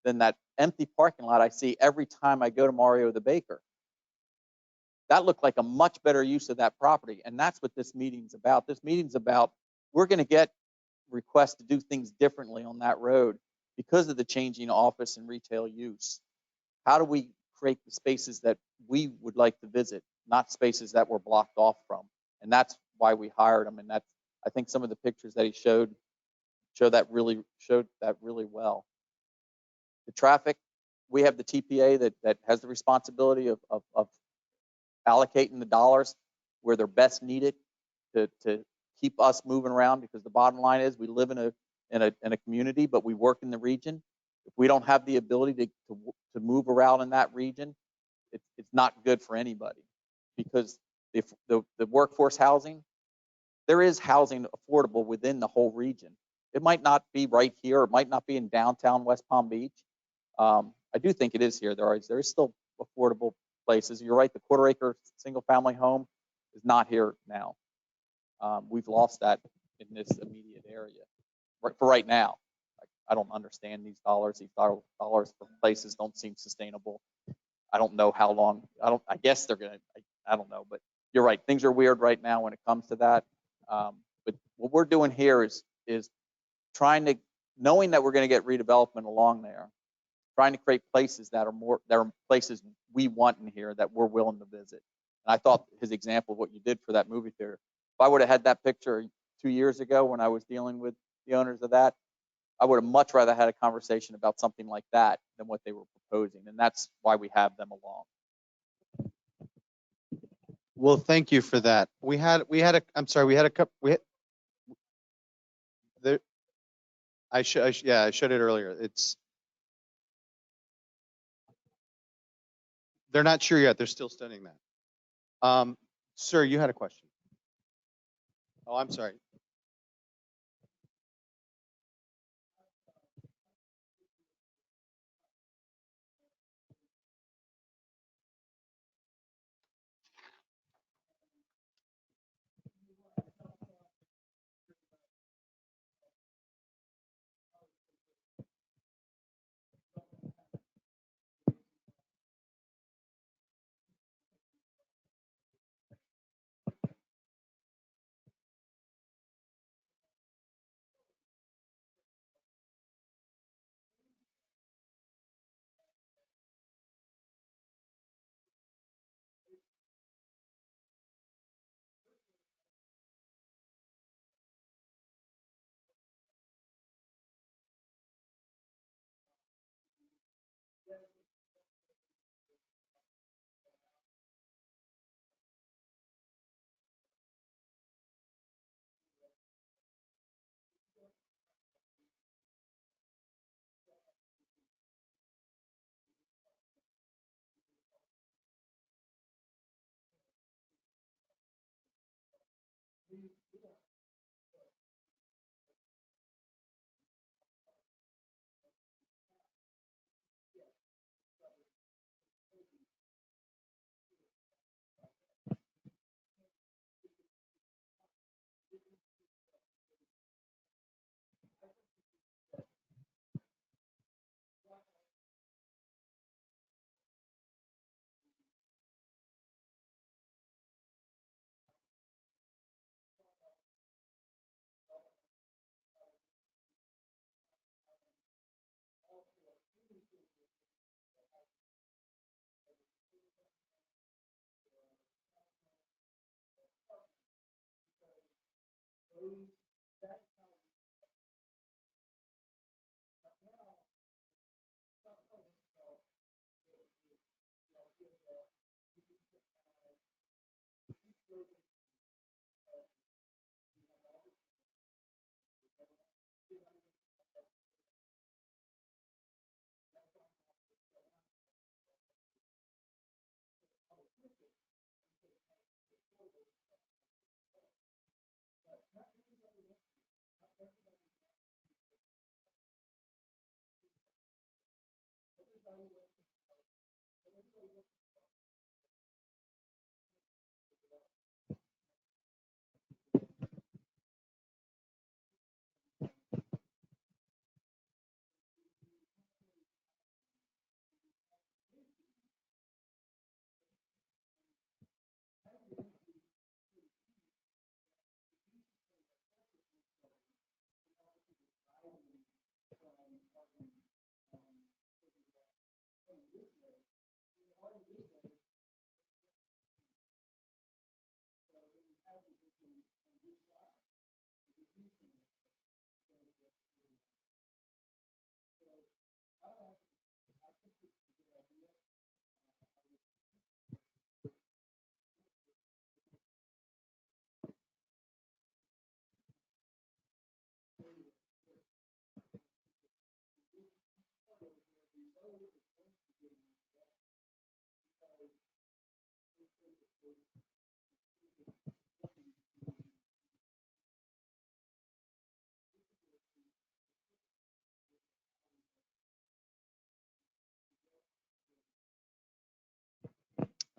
than that empty parking lot I see every time I go to Mario the Baker. That looked like a much better use of that property. And that's what this meeting's about. This meeting's about, we're going to get requests to do things differently on that road because of the changing office and retail use. How do we create the spaces that we would like to visit, not spaces that we're blocked off from? And that's why we hired him. And that's, I think some of the pictures that he showed that really well. The traffic, we have the TPA that has the responsibility of allocating the dollars where they're best needed to keep us moving around, because the bottom line is we live in a community, but we work in the region. If we don't have the ability to move around in that region, it's not good for anybody, because the workforce housing, there is housing affordable within the whole region. It might not be right here. It might not be in downtown West Palm Beach. I do think it is here. There is still affordable places. You're right. The quarter-acre single-family home is not here now. We've lost that in this immediate area for right now. I don't understand these dollars. These dollars for places don't seem sustainable. I don't know how long. I guess they're gonna. I don't know. But you're right. Things are weird right now when it comes to that. But what we're doing here is trying to, knowing that we're going to get redevelopment along there, trying to create places that are places we want in here that we're willing to visit. And I thought his example of what you did for that movie theater, if I would have had that picture 2 years ago when I was dealing with the owners of that, I would have much rather had a conversation about something like that than what they were proposing. And that's why we have them along. Well, thank you for that. We had a couple, I showed it earlier. They're not sure yet. They're still studying that. Sir, you had a question. Oh, I'm sorry.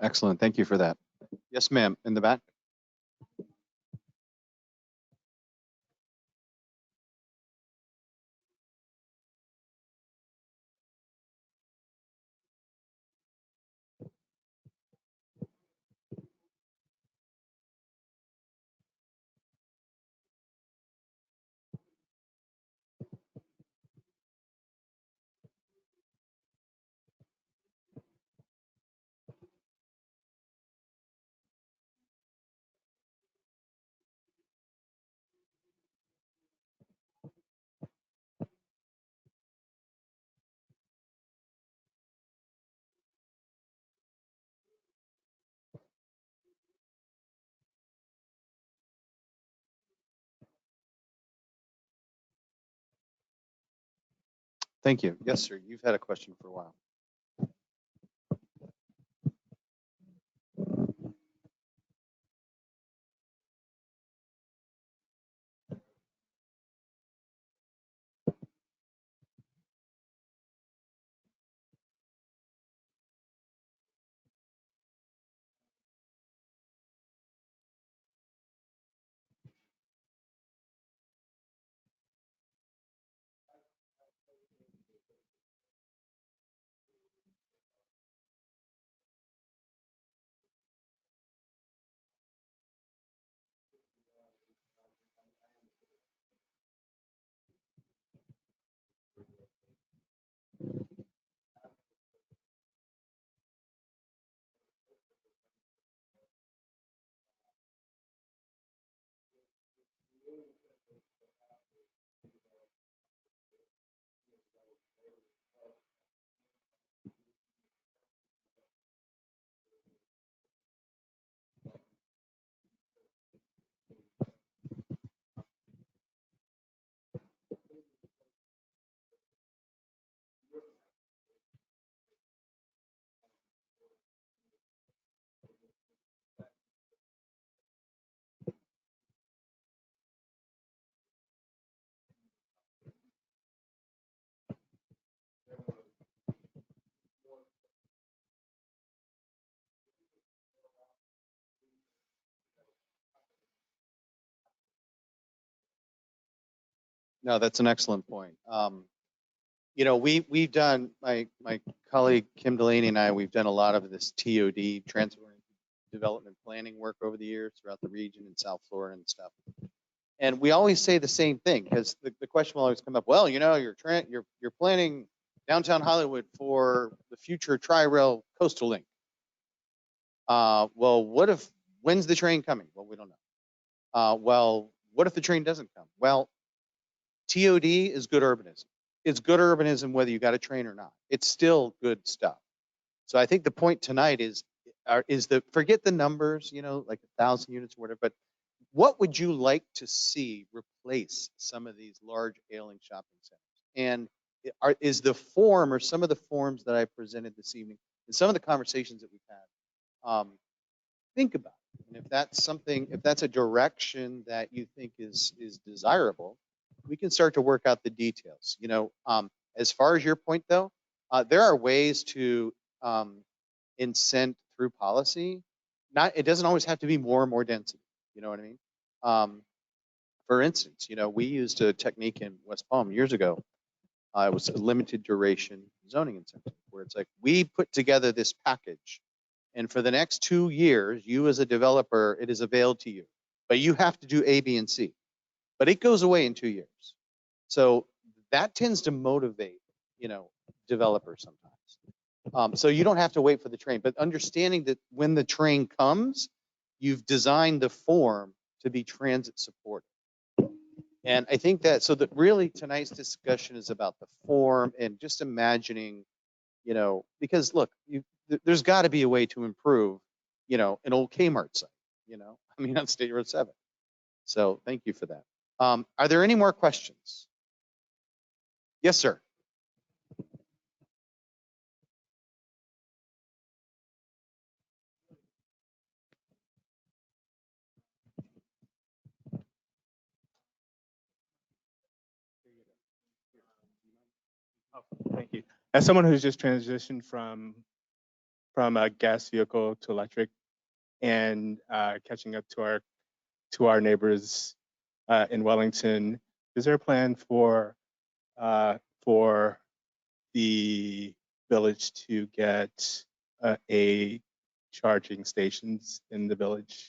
Excellent. Thank you for that. Yes, ma'am. In the back. Thank you. Yes, sir. You've had a question for a while. No, that's an excellent point. You know, we've done, my colleague Kim Delaney and I, we've done a lot of this TOD, transfer development planning work over the years throughout the region in South Florida and stuff. And we always say the same thing because the question will always come up. Well, you know, you're planning downtown Hollywood for the future Tri-Rail Coastal Link. Well, when's the train coming? Well, we don't know. Well, what if the train doesn't come? Well, TOD is good urbanism. It's good urbanism whether you got a train or not. It's still good stuff. So I think the point tonight is forget the numbers, you know, like 1,000 units or whatever, but what would you like to see replace some of these large ailing shopping centers? And is the form or some of the forms that I presented this evening and some of the conversations that we've had, think about it. And if that's something, if that's a direction that you think is desirable, we can start to work out the details. You know, as far as your point though, there are ways to incent through policy. It doesn't always have to be more and more density. You know what I mean? For instance, you know, we used a technique in West Palm years ago. It was a limited duration zoning incentive where it's like, we put together this package and for the next 2 years, you as a developer, it is available to you, but you have to do A, B, and C, but it goes away in 2 years. So that tends to motivate, you know, developers sometimes. So you don't have to wait for the train, but understanding that when the train comes, you've designed the form to be transit supported. And I think that, so that really tonight's discussion is about the form and just imagining, you know, because look, there's got to be a way to improve, you know, an old Kmart site, you know, I mean, on State Road 7. So thank you for that. Are there any more questions? Yes, sir. Oh, thank you. As someone who's just transitioned from a gas vehicle to electric and catching up to our neighbors in Wellington, is there a plan for the village to get a charging stations in the village?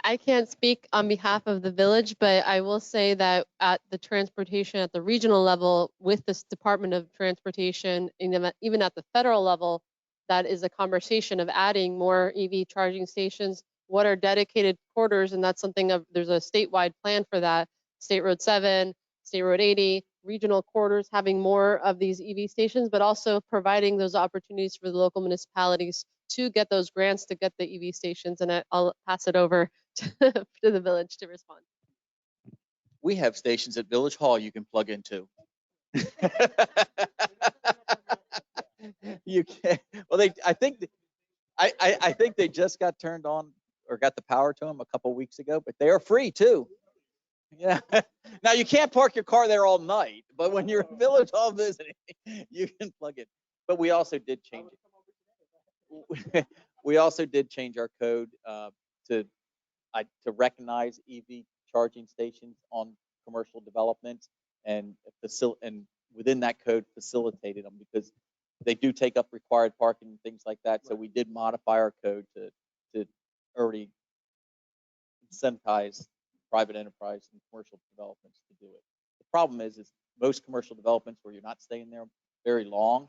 I can't speak on behalf of the village, but I will say that at the transportation at the regional level with this Department of Transportation, and even at the federal level, that is a conversation of adding more EV charging stations. What are dedicated corridors? And that's something there's a statewide plan for that. State Road 7, State Road 80, regional corridors having more of these EV stations, but also providing those opportunities for the local municipalities to get those grants to get the EV stations. And I'll pass it over to the village to respond. We have stations at Village Hall you can plug into. You can. Well, I think they just got turned on or got the power to them a couple weeks ago, but they are free too. Yeah. Now you can't park your car there all night, but when you're in Village Hall visiting, you can plug it. But we also did change it. We also did change our code to recognize EV charging stations on commercial developments and within that code facilitated them because they do take up required parking and things like that. So we did modify our code to already incentivize private enterprise and commercial developments to do it. The problem is most commercial developments where you're not staying there very long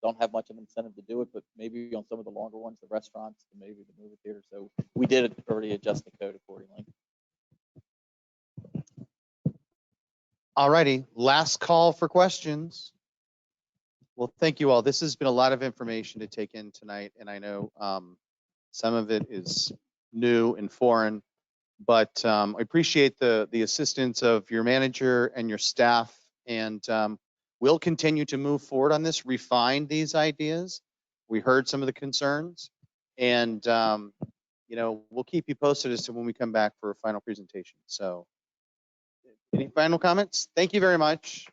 don't have much of an incentive to do it, but maybe on some of the longer ones, the restaurants, and maybe the movie theater. So we did already adjust the code accordingly. All righty, last call for questions. Well, thank you all. This has been a lot of information to take in tonight, and I know some of it is new and foreign, but I appreciate the assistance of your manager and your staff, and we'll continue to move forward on this, refine these ideas. We heard some of the concerns, and you know, we'll keep you posted as to when we come back for a final presentation. So, any final comments? Thank you very much.